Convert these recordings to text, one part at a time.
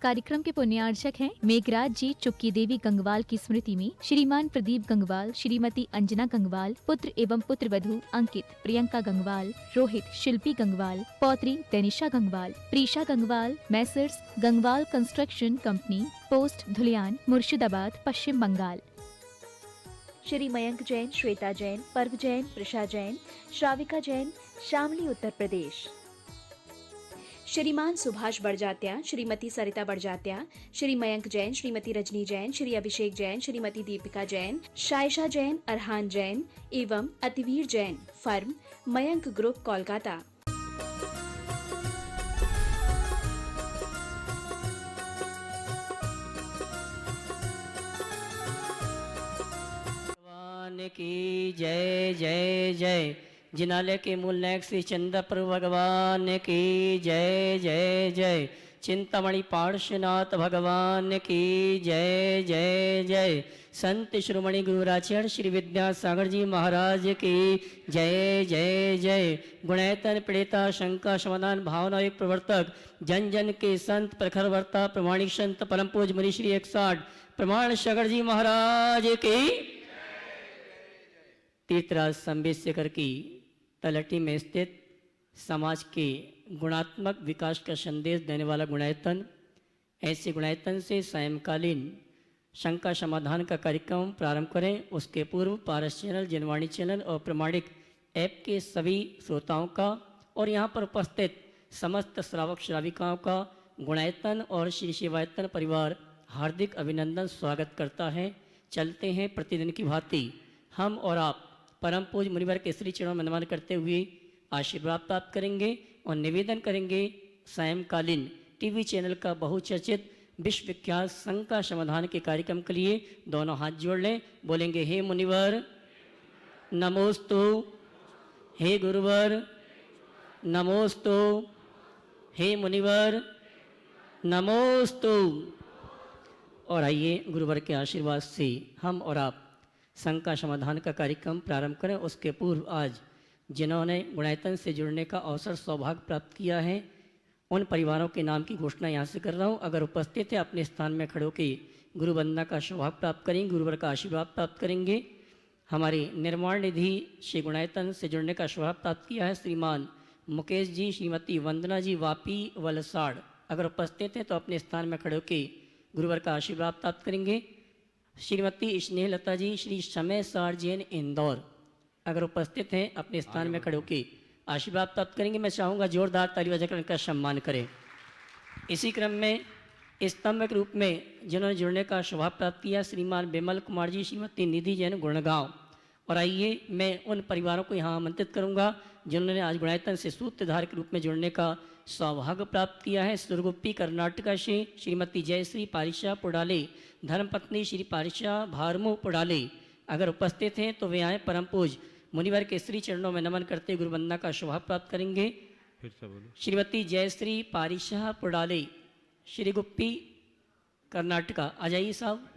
कार्यक्रम के पुण्यार्चक हैं मेघराज जी चुक्की देवी गंगवाल की स्मृति में श्रीमान प्रदीप गंगवाल, श्रीमती अंजना गंगवाल, पुत्र एवं पुत्र वधू अंकित, प्रियंका गंगवाल, रोहित, शिल्पी गंगवाल, पौत्री Tanisha Gangwal, Preesha Gangwal, Messrs Gangwal construction company, post Dhulian, Murshidabad, Paschim Bengal. Shri Mayank Jain, Shweta Jain, Parv Jain, Prasha Jain, Shravika Jain, Shamli, Uttar Pradesh. Shriman Subhash Barjatya, Shrimati Sarita Barjatya, Shri Mayank Jain, Shrimati Rajni Jain, Shri Abhishek Jain, Shrimati Deepika Jain, शायशा Jain, Arhan Jain एवं अतिवीर जैन, फर्म मयंक ग्रुप, कोलकाता। भगवान की जय जय जय। जिनालय के मूल नायक श्री चंद्रप्रभु भगवान की जय जय जय। चिंतामणि पार्श्वनाथ भगवान की जय जय जय। संत शिरोमणि गुरुराचार्य श्री विद्यासागर जी महाराज की जय जय जय। गुणैतन प्रेता शंका समाधान भावना एक प्रवर्तक, जन जन के संत प्रखर वर्ता प्रमाणिक संत परम पूज मुनि श्री 160 प्रमाण सागर जी महाराज की। तीर्थराज संबेशकर की तलहटी में स्थित समाज के गुणात्मक विकास का संदेश देने वाला गुणायतन, ऐसे गुणायतन से सायंकालीन शंका समाधान का कार्यक्रम प्रारंभ करें। उसके पूर्व पारस चैनल, जनवाणी चैनल और प्रमाणिक ऐप के सभी श्रोताओं का और यहाँ पर उपस्थित समस्त श्रावक श्राविकाओं का गुणायतन और श्री शिवायतन परिवार हार्दिक अभिनंदन स्वागत करता है। चलते हैं प्रतिदिन की भांति हम और आप परम पूज मुनिवर के श्री चरणों में नमन करते हुए आशीर्वाद प्राप्त करेंगे और निवेदन करेंगे सायंकालीन टीवी चैनल का बहुचर्चित विश्व विख्यात शंका समाधान के कार्यक्रम के लिए दोनों हाथ जोड़ लें। बोलेंगे हे मुनिवर नमोस्तु, हे गुरुवर नमोस्तु, हे मुनिवर नमोस्तु। और आइए गुरुवर के आशीर्वाद से हम और आप शंका समाधान का कार्यक्रम प्रारंभ करें। उसके पूर्व आज जिन्होंने गुणायतन से जुड़ने का अवसर सौभाग्य प्राप्त किया है उन परिवारों के नाम की घोषणा यहाँ से कर रहा हूँ। अगर उपस्थित है अपने स्थान में खड़े होकर गुरु वंदना का सौभाग्य प्राप्त करेंगे, गुरुवर का आशीर्वाद प्राप्त करेंगे। हमारे निर्माण निधि श्री गुणायतन से जुड़ने का सौभाग्य प्राप्त किया है श्रीमान मुकेश जी, श्रीमती वंदना जी, वापी वलसाड़। अगर उपस्थित हैं तो अपने स्थान में खड़े होकर गुरुवर का आशीर्वाद प्राप्त करेंगे। श्रीमती स्नेहलता जी, श्री समय सार जैन, इंदौर। अगर उपस्थित हैं अपने स्थान में खड़े होकर आशीर्वाद प्राप्त करेंगे। मैं चाहूँगा जोरदार ताली बजाकर इनका सम्मान करें। इसी क्रम में स्तंभ के रूप में जिन्होंने जुड़ने का सौभाग्य प्राप्त किया श्रीमान विमल कुमार जी, श्रीमती निधि जैन, गुड़गांव। और आइए मैं उन परिवारों को यहाँ आमंत्रित करूँगा जिन्होंने आज गुणायतन से सूत्रधार के रूप में जुड़ने का सौभाग्य प्राप्त किया है। सुरगुप्पी कर्नाटका से श्रीमती जयश्री पारिशा पुडाले, धर्मपत्नी श्री पारिशा भारमू पुडाले। अगर उपस्थित हैं तो वे आए परम पूज मुनिवर के श्री चरणों में नमन करते गुरुवंदना का सौभाग्य प्राप्त करेंगे। फिर से बोलो। श्रीमती जयश्री पारिशा पुडाले, श्री गुप्पी कर्नाटका। आ जाइए साहब,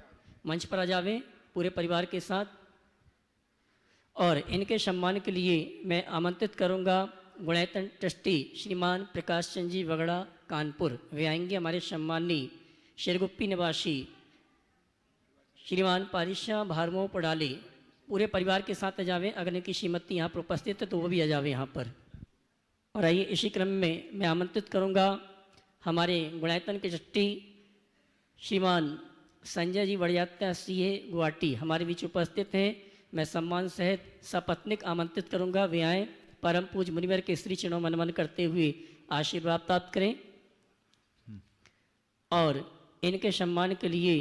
मंच पर आ जावे पूरे परिवार के साथ। और इनके सम्मान के लिए मैं आमंत्रित करूंगा गुणायतन ट्रस्टी श्रीमान प्रकाश चंद जी वगड़ा, कानपुर। वे आएंगे हमारे सम्मानी शेरगुप्पी निवासी श्रीमान पारिशा भारमो पड़ाले। पूरे परिवार के साथ आ जावे। अगर इनकी श्रीमती यहाँ पर उपस्थित है तो वो भी आ जावे यहाँ पर। और आइए इसी क्रम में मैं आमंत्रित करूंगा हमारे गुणायतन के ट्रस्टी श्रीमान संजय जी बड़ियात्या सीए, गुवाहाटी, हमारे बीच उपस्थित हैं। मैं सम्मान सहित सपत्निक आमंत्रित करूंगा, वे आए परम पूज मुनिवर के श्री चरणों में नमन करते हुए आशीर्वाद प्राप्त करें। और इनके सम्मान के लिए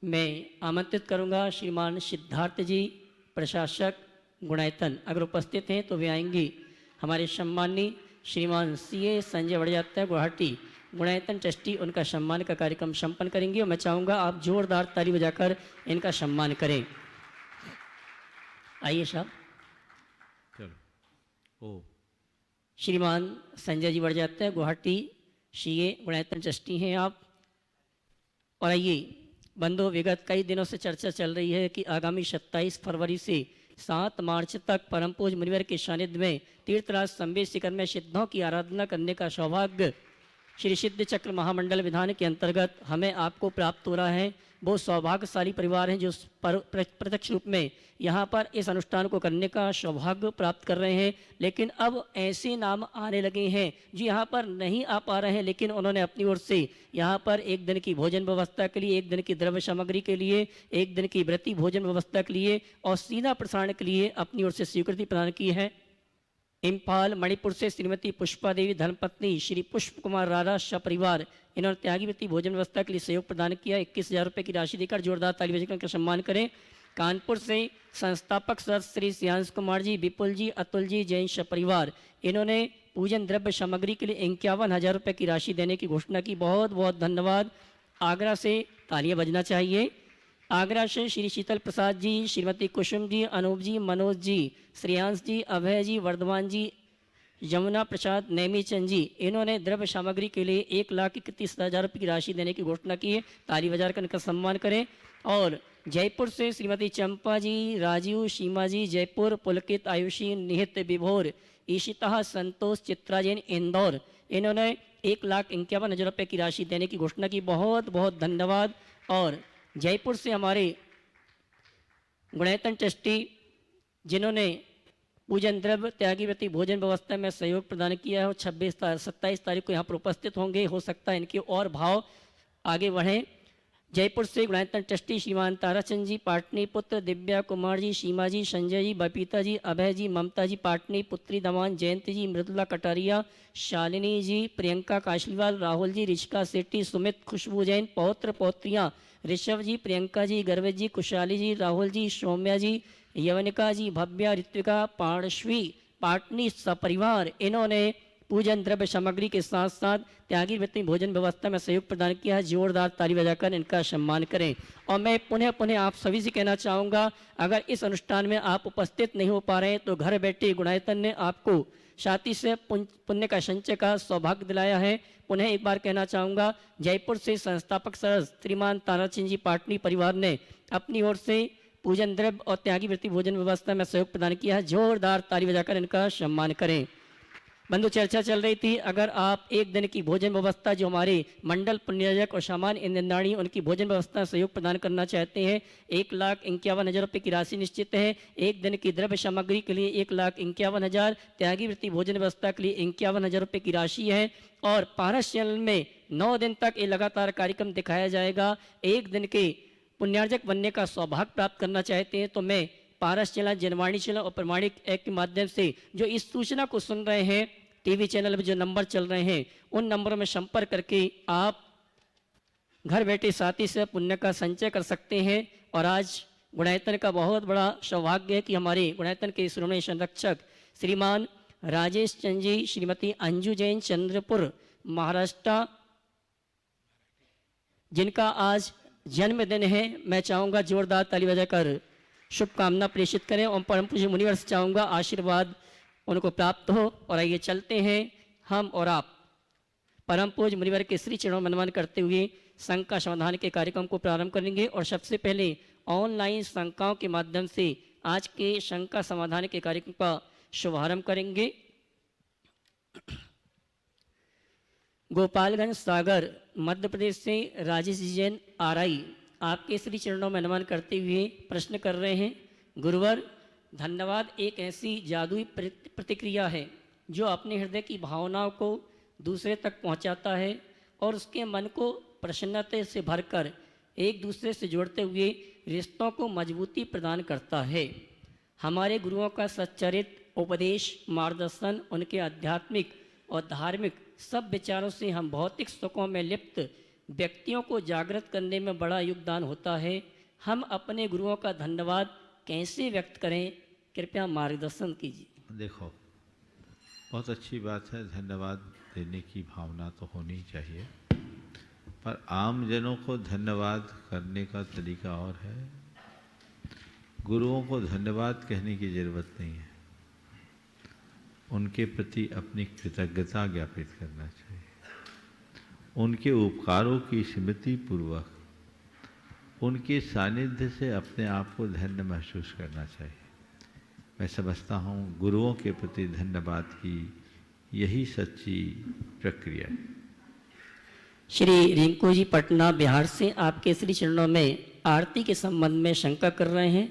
मैं आमंत्रित करूंगा श्रीमान सिद्धार्थ जी, प्रशासक, गुणायतन। अगर उपस्थित हैं तो वे आएंगे हमारे सम्मानी श्रीमान सीए संजय बड़ियात्या, गुवाहाटी, गुणायतन ट्रस्टी। उनका सम्मान का कार्यक्रम संपन्न करेंगे और मैं चाहूँगा आप जोरदार ताली बजाकर इनका सम्मान करें। आइए साहब। चलो। ओ श्रीमान संजय जी बड़ियात्या, गुवाहाटी, सीए, गुणायतन ट्रस्टी हैं आप। और आइए बंधु, विगत कई दिनों से चर्चा चल रही है कि आगामी 27 फरवरी से 7 मार्च तक परम पूज मुनिवर के सानिध्य में तीर्थराज संबेशकर में सिद्धों की आराधना करने का सौभाग्य श्री सिद्ध चक्र महामंडल विधान के अंतर्गत हमें आपको प्राप्त हो रहा है। वो सौभाग्यशाली परिवार हैं जो प्रत्यक्ष रूप में यहाँ पर इस अनुष्ठान को करने का सौभाग्य प्राप्त कर रहे हैं। लेकिन अब ऐसे नाम आने लगे हैं जो यहाँ पर नहीं आ पा रहे हैं, लेकिन उन्होंने अपनी ओर से यहाँ पर एक दिन की भोजन व्यवस्था के लिए, एक दिन की द्रव्य सामग्री के लिए, एक दिन की व्रती भोजन व्यवस्था के लिए और सीधा प्रसारण के लिए अपनी ओर से स्वीकृति प्रदान की है। इम्फाल मणिपुर से श्रीमती पुष्पा देवी धर्मपत्नी श्री पुष्प कुमार रारा शाह परिवार, इन्होंने त्यागी व्यक्ति भोजन व्यवस्था के लिए सहयोग प्रदान किया। 21,000 रुपये की राशि देकर जोरदार ताली बजाकर उनका सम्मान करें। कानपुर से संस्थापक सदस्य श्री सियांश कुमार जी, विपुल जी, अतुल जी, जैन शाह परिवार, इन्होंने पूजन द्रव्य सामग्री के लिए 51,000 रुपये की राशि देने की घोषणा की। बहुत बहुत धन्यवाद। आगरा से तालियां बजना चाहिए। आगरा से श्री शीतल प्रसाद जी, श्रीमती कुसुम जी, अनूप जी, मनोज जी, श्रेयांश जी, अभय जी, वर्धमान जी, यमुना प्रसाद, नेमी चंद जी, इन्होंने द्रव्य सामग्री के लिए 1,31,000 रुपये की राशि देने की घोषणा की है। ताली बजाकर इनका सम्मान करें। और जयपुर से श्रीमती चंपा जी, राजीव, सीमा जी, जयपुर, पुलकित, आयुषी, निहित, विभोर, ईशिता, संतोष, चित्रा जैन, इंदौर, इन्होंने 1,51,000 रुपये की राशि देने की घोषणा की। बहुत बहुत धन्यवाद। और जयपुर से हमारे गुणैतन ट्रस्टी जिन्होंने पूजन द्रव्य त्यागी व्रती भोजन व्यवस्था में सहयोग प्रदान किया है और 27 तारीख को यहाँ पर उपस्थित होंगे। हो सकता है इनके और भाव आगे बढ़ें। जयपुर से गुणैतन ट्रस्टी श्रीमान ताराचंद जी, पाटनी पुत्र, दिव्या कुमार जी, सीमा जी, संजय जी, बबीता जी, अभय जी, ममता जी, पाटनी पुत्री दमान, जयंती जी, मृदुला कटारिया, शालिनी जी, प्रियंका काशीवाल, राहुल जी, रिशिका सेट्टी, सुमित, खुशबू जैन, पौत्र पौत्रियाँ ऋषभ जी, प्रियंका जी, गर्वित जी, कुशाली जी, राहुल जी, सौम्या जी, यवनिका जी, भव्या, ऋत्विका, पार्श्वी, पाटनी सपरिवार, इन्होंने पूजन द्रव्य सामग्री के साथ साथ त्यागी व्रती भोजन व्यवस्था में सहयोग प्रदान किया है। जोरदार ताली बजाकर इनका सम्मान करें। और मैं पुनः आप सभी से कहना चाहूँगा, अगर इस अनुष्ठान में आप उपस्थित नहीं हो पा रहे हैं तो घर बैठे गुणायतन ने आपको शादी से पुण्य का संचय का सौभाग्य दिलाया है। पुनः एक बार कहना चाहूँगा, जयपुर से संस्थापक सदस्य श्रीमान ताराचंद जी पाटनी परिवार ने अपनी ओर से पूजन द्रव्य और त्यागी व्रती भोजन व्यवस्था में सहयोग प्रदान किया है। जोरदार ताली बजाकर इनका सम्मान करें। बंधु, चर्चा चल रही थी, अगर आप एक दिन की भोजन व्यवस्था जो हमारे मंडल पुण्यजक और सामान्य इंद्रदाणी उनकी भोजन व्यवस्था सहयोग प्रदान करना चाहते हैं, 1,51,000 रुपये की राशि निश्चित है। एक दिन की द्रव्य सामग्री के लिए 1,51,000, त्यागी वृत्ति भोजन व्यवस्था के लिए 51,000 रुपये की राशि है। और पारस चैनल में 9 दिन तक ये लगातार कार्यक्रम दिखाया जाएगा। एक दिन के पुण्यार्जक बनने का सौभाग्य प्राप्त करना चाहते हैं तो मैं पारस चैनल, जनवाणी चैनल और प्रमाणिक ऐप के माध्यम से जो इस सूचना को सुन रहे हैं, टीवी चैनल पर जो नंबर चल रहे हैं उन नंबरों में संपर्क करके आप घर बैठे साथी से पुण्य का संचय कर सकते हैं। और आज गुणायतन का बहुत बड़ा सौभाग्य है कि हमारे गुणायतन के श्रोमणी संरक्षक श्रीमान राजेश चंद जी, श्रीमती अंजू जैन, चंद्रपुर महाराष्ट्र, जिनका आज जन्मदिन है, मैं चाहूँगा जोरदार ताली बजाकर शुभकामना प्रेषित करें और परम पूज्य मुनिवर से चाहूँगा आशीर्वाद उनको प्राप्त हो। और आइए चलते हैं हम और आप परम पूज्य मुनिवर के श्री चरणों में नमन करते हुए शंका समाधान के कार्यक्रम को प्रारंभ करेंगे। और सबसे पहले ऑनलाइन शंकाओं के माध्यम से आज के शंका समाधान के कार्यक्रम का शुभारंभ करेंगे। गोपालगंज सागर मध्य प्रदेश से राजेश जैन आरआई आपके श्री चरणों में नमन करते हुए प्रश्न कर रहे हैं, गुरुवर धन्यवाद एक ऐसी जादुई प्रतिक्रिया है जो अपने हृदय की भावनाओं को दूसरे तक पहुंचाता है और उसके मन को प्रसन्नता से भरकर एक दूसरे से जोड़ते हुए रिश्तों को मजबूती प्रदान करता है। हमारे गुरुओं का सच्चरित्र, उपदेश, मार्गदर्शन, उनके आध्यात्मिक और धार्मिक सब विचारों से हम भौतिक सुखों में लिप्त व्यक्तियों को जागृत करने में बड़ा योगदान होता है। हम अपने गुरुओं का धन्यवाद कैसे व्यक्त करें, कृपया मार्गदर्शन कीजिए। देखो, बहुत अच्छी बात है, धन्यवाद देने की भावना तो होनी चाहिए, पर आम जनों को धन्यवाद करने का तरीका और है। गुरुओं को धन्यवाद कहने की ज़रूरत नहीं है, उनके प्रति अपनी कृतज्ञता ज्ञापित करना चाहिए, उनके उपकारों की स्मृति पूर्वक उनके सानिध्य से अपने आप को धन्य महसूस करना चाहिए। मैं समझता हूँ गुरुओं के प्रति धन्यवाद की यही सच्ची प्रक्रिया है। श्री रिंकू जी पटना बिहार से आपके श्री चरणों में आरती के संबंध में शंका कर रहे हैं।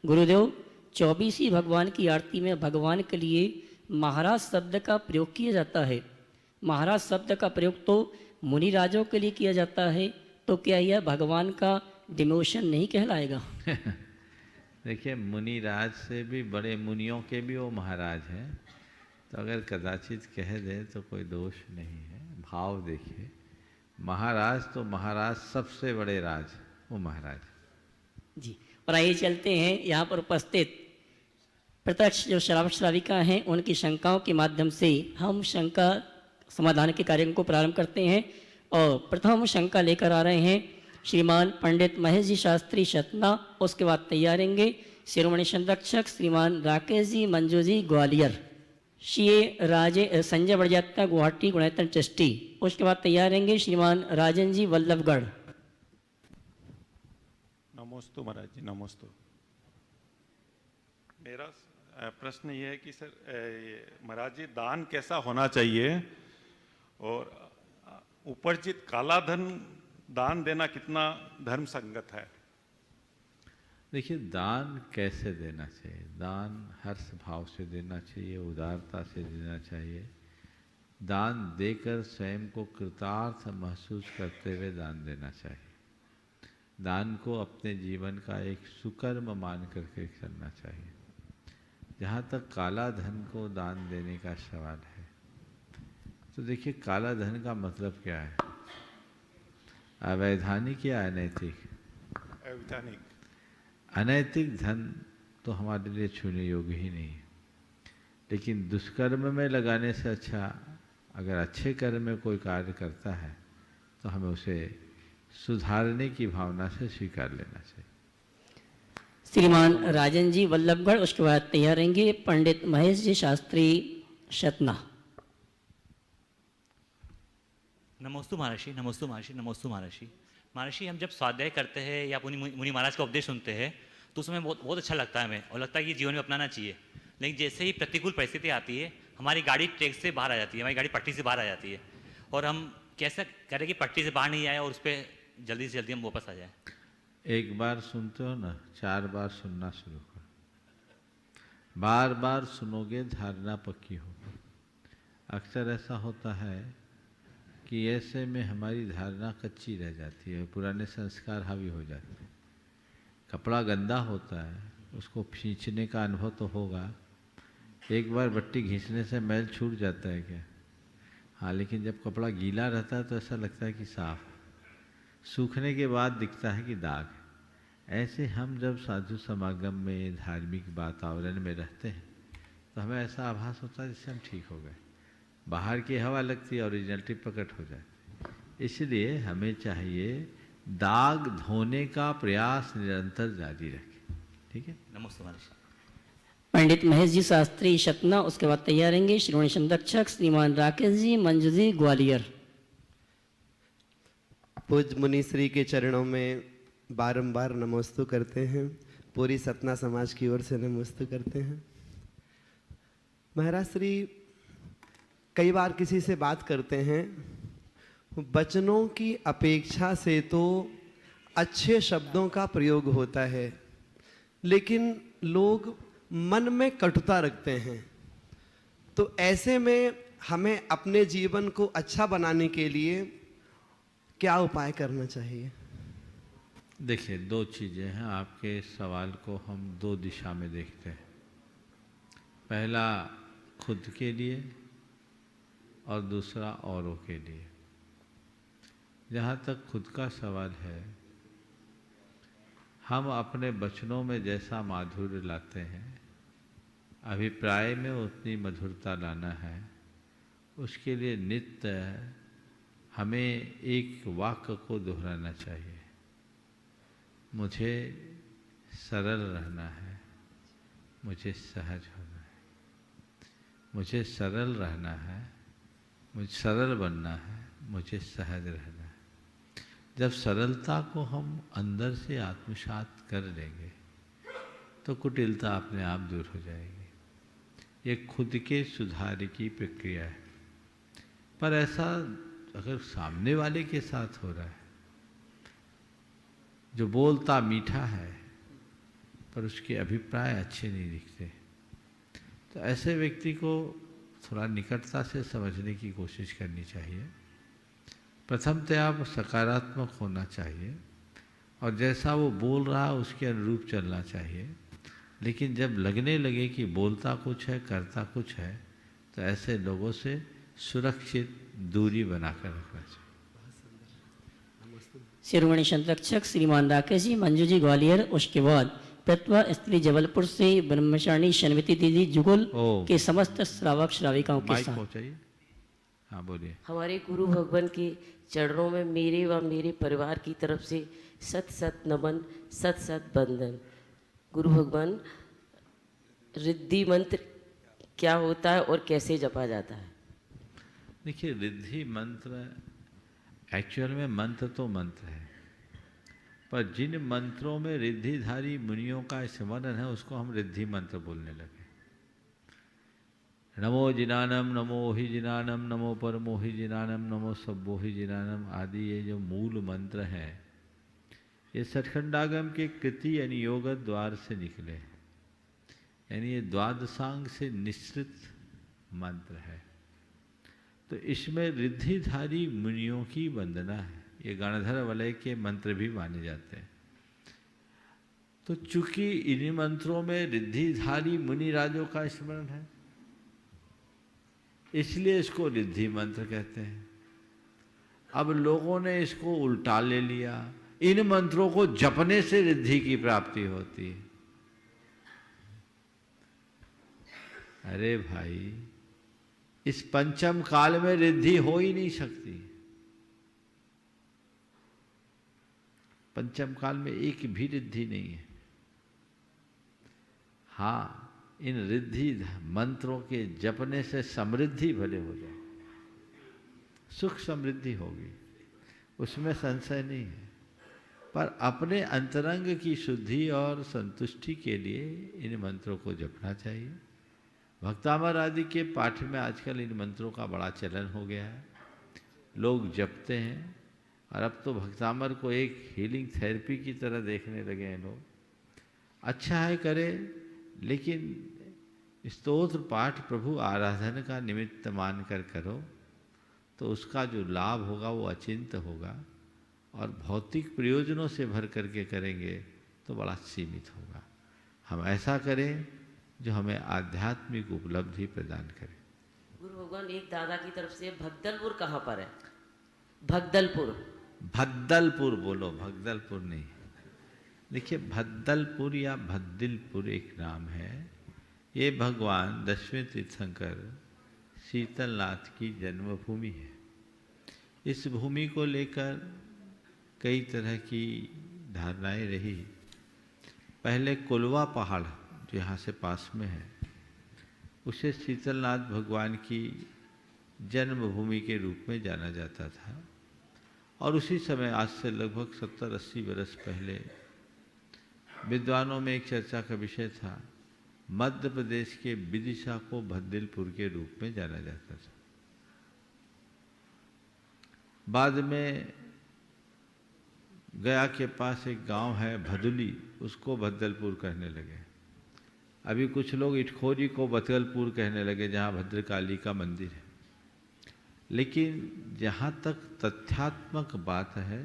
गुरुदेव, 24वीं भगवान की आरती में भगवान के लिए महाराज शब्द का प्रयोग किया जाता है। महाराज शब्द का प्रयोग तो मुनि राजों के लिए किया जाता है, तो क्या यह भगवान का डिमोशन नहीं कहलाएगा? देखिए, मुनि राज से भी बड़े मुनियों के भी वो महाराज हैं, तो अगर कदाचित कह दें तो कोई दोष नहीं है। भाव देखिए, महाराज तो महाराज, सबसे बड़े राज वो महाराज जी। और आइए चलते हैं यहाँ पर उपस्थित प्रत्यक्ष जो श्रावक श्राविका हैं उनकी शंकाओं के माध्यम से हम शंका समाधान के कार्य को प्रारंभ करते हैं। और प्रथम शंका लेकर आ रहे हैं श्रीमान पंडित महेश जी शास्त्री शतना, उसके बाद तैयारेंगे शिरोमणि संरक्षक श्रीमान राकेश जी मंजू जी ग्वालियर, श्री राजे संजय बड़जात्या गुवाहाटी गुणायतन ट्रस्टी, उसके बाद तैयार रहेंगे श्रीमान राजन जी वल्लभगढ़। नमोस्तु महाराज जी, नमोस्तु। मेरा प्रश्न ये है कि सर, महाराज जी, दान कैसा होना चाहिए और उपार्जित काला धन दान देना कितना धर्म संगत है? देखिए, दान कैसे देना चाहिए? दान हर्ष भाव से देना चाहिए, उदारता से देना चाहिए। दान देकर स्वयं को कृतार्थ महसूस करते हुए दान देना चाहिए। दान को अपने जीवन का एक सुकर्म मान करके करना चाहिए। जहाँ तक काला धन को दान देने का सवाल है, तो देखिए, काला धन का मतलब क्या है? अवैधानिक या अनैतिक? अवैधानिक। अनैतिक धन तो हमारे लिए छूने योग्य ही नहीं है, लेकिन दुष्कर्म में लगाने से अच्छा अगर अच्छे कर्म में कोई कार्य करता है तो हमें उसे सुधारने की भावना से स्वीकार लेना चाहिए। श्रीमान राजन जी वल्लभगढ़, उसके बाद तैयार रहेंगे पंडित महेश जी शास्त्री शतना। नमोस्तु महर्षि, नमोस्तु महर्षि, नमोस्तु महर्षि। महर्षि, हम जब स्वाध्याय करते हैं या मुनि महाराज का उपदेश सुनते हैं तो उसमें बहुत अच्छा लगता है हमें, और लगता है कि जीवन में अपनाना चाहिए। लेकिन जैसे ही प्रतिकूल परिस्थिति आती है, हमारी गाड़ी ट्रैक से बाहर आ जाती है, हमारी गाड़ी पट्टी से बाहर आ जाती है, और हम कैसा करें कि पट्टी से बाहर नहीं आए और उस पर जल्दी से जल्दी हम वापस आ जाए? एक बार सुनते हो ना, 4 बार सुनना शुरू करो। बार बार सुनोगे, धारणा पक्की होगी। अक्सर ऐसा होता है कि ऐसे में हमारी धारणा कच्ची रह जाती है, पुराने संस्कार हावी हो जाते हैं। कपड़ा गंदा होता है, उसको खींचने का अनुभव तो होगा। एक बार बट्टी खींचने से मैल छूट जाता है क्या? हाँ, लेकिन जब कपड़ा गीला रहता है तो ऐसा लगता है कि साफ। सूखने के बाद दिखता है कि दाग। ऐसे हम जब साधु समागम में, धार्मिक वातावरण में रहते हैं तो हमें ऐसा आभास होता है जिससे हम ठीक हो गए। बाहर की हवा लगती है, ओरिजिनलिटी प्रकट हो जाती है। इसलिए हमें चाहिए दाग धोने का प्रयास निरंतर जारी रखें। ठीक है? नमोस्तु महर्षि। पंडित महेश जी शास्त्री शतना, उसके बाद तैयार रहेंगे श्रीमणि संरक्षक श्रीमान राकेश जी मंजू जी ग्वालियर। पूज्य मुनिश्री के चरणों में बारंबार नमोस्तु करते हैं। पूरी सतना समाज की ओर से नमोस्तु करते हैं। महाराज श्री, कई बार किसी से बात करते हैं, वचनों की अपेक्षा से तो अच्छे शब्दों का प्रयोग होता है, लेकिन लोग मन में कटुता रखते हैं। तो ऐसे में हमें अपने जीवन को अच्छा बनाने के लिए क्या उपाय करना चाहिए? देखिए, 2 चीज़ें हैं। आपके सवाल को हम 2 दिशा में देखते हैं। पहला खुद के लिए और दूसरा औरों के लिए। जहाँ तक खुद का सवाल है, हम अपने वचनों में जैसा माधुर्य लाते हैं, अभिप्राय में उतनी मधुरता लाना है। उसके लिए नित्य हमें एक वाक्य को दोहराना चाहिए। मुझे सरल रहना है, मुझे सहज होना है। मुझे सरल रहना है, मुझे सरल बनना है, मुझे सहज रहना है। जब सरलता को हम अंदर से आत्मसात कर लेंगे तो कुटिलता अपने आप दूर हो जाएगी। ये खुद के सुधार की प्रक्रिया है। पर ऐसा अगर सामने वाले के साथ हो रहा है, जो बोलता मीठा है पर उसके अभिप्राय अच्छे नहीं दिखते, तो ऐसे व्यक्ति को थोड़ा निकटता से समझने की कोशिश करनी चाहिए। प्रथमतया सकारात्मक होना चाहिए और जैसा वो बोल रहा है उसके अनुरूप चलना चाहिए। लेकिन जब लगने लगे कि बोलता कुछ है करता कुछ है, तो ऐसे लोगों से सुरक्षित दूरी बनाकर रखना चाहिए। शिरोमणि संरक्षक श्रीमान राकेश जी, मंजू जी ग्वालियर, उसके बाद प्रत्वा स्त्री जबलपुर से ब्रह्मचारिणी शनवती दीदी जुगल के समस्त श्रावक श्राविकाओं के माइक साथ। पहुंचाइए। हाँ बोलिए। हमारे गुरु भगवान के चरणों में मेरे व मेरे परिवार की तरफ से सत सत नमन, सत सत बंदन। गुरु भगवान, रिद्धि मंत्र क्या होता है और कैसे जपा जाता है? देखिए, रिद्धि मंत्र एक्चुअल में मंत्र तो मंत्र है, पर जिन मंत्रों में रिद्धिधारी मुनियों का स्मरण है उसको हम रिद्धि मंत्र बोलने लगे। नमो जिनानम, नमो ही जिनानम, नमो परमो ही जिनानम, नमो सब्बो ही जिनानम आदि ये जो मूल मंत्र हैं, ये सठखंडागम के कृति यानी योग द्वार से निकले हैं, यानी ये द्वादशांग से निश्चित मंत्र है। तो इसमें रिद्धिधारी मुनियों की वंदना है। ये गणधर वलय के मंत्र भी माने जाते हैं। तो चूंकि इन मंत्रों में रिद्धिधारी मुनि राजों का स्मरण है, इसलिए इसको रिद्धि मंत्र कहते हैं। अब लोगों ने इसको उल्टा ले लिया, इन मंत्रों को जपने से रिद्धि की प्राप्ति होती है। अरे भाई, इस पंचम काल में रिद्धि हो ही नहीं सकती। पंचम काल में एक भी रिद्धि नहीं है। हाँ, इन रिद्धि मंत्रों के जपने से समृद्धि भले हो जाए, सुख समृद्धि होगी, उसमें संशय नहीं है। पर अपने अंतरंग की शुद्धि और संतुष्टि के लिए इन मंत्रों को जपना चाहिए। भक्तामर आदि के पाठ में आजकल इन मंत्रों का बड़ा चलन हो गया है, लोग जपते हैं और अब तो भक्तामर को एक हीलिंग थेरेपी की तरह देखने लगे हैं लोग। अच्छा है करे, लेकिन स्तोत्र पाठ प्रभु आराधन का निमित्त मान कर करो तो उसका जो लाभ होगा वो अचिंत होगा, और भौतिक प्रयोजनों से भर करके करेंगे तो बड़ा सीमित होगा। हम ऐसा करें जो हमें आध्यात्मिक उपलब्धि प्रदान करे। गुरु भगवान, एक दादा की तरफ से भगदलपुर कहाँ पर है? भगदलपुर। भद्दलपुर बोलो, भगदलपुर नहीं। देखिए, भद्दलपुर या भद्दिलपुर एक नाम है। ये भगवान दसवें तीर्थंकर शीतलनाथ की जन्मभूमि है। इस भूमि को लेकर कई तरह की धारणाएं रही। पहले कोलवा पहाड़ जो यहाँ से पास में है, उसे शीतलनाथ भगवान की जन्मभूमि के रूप में जाना जाता था। और उसी समय, आज से लगभग 70-80 वर्ष पहले, विद्वानों में एक चर्चा का विषय था, मध्य प्रदेश के विदिशा को भद्दिलपुर के रूप में जाना जाता था। बाद में गया के पास एक गांव है भदुली, उसको भद्दलपुर कहने लगे। अभी कुछ लोग इटखोरी को बदलपुर कहने लगे, जहाँ भद्रकाली का मंदिर है। लेकिन जहाँ तक तथ्यात्मक बात है,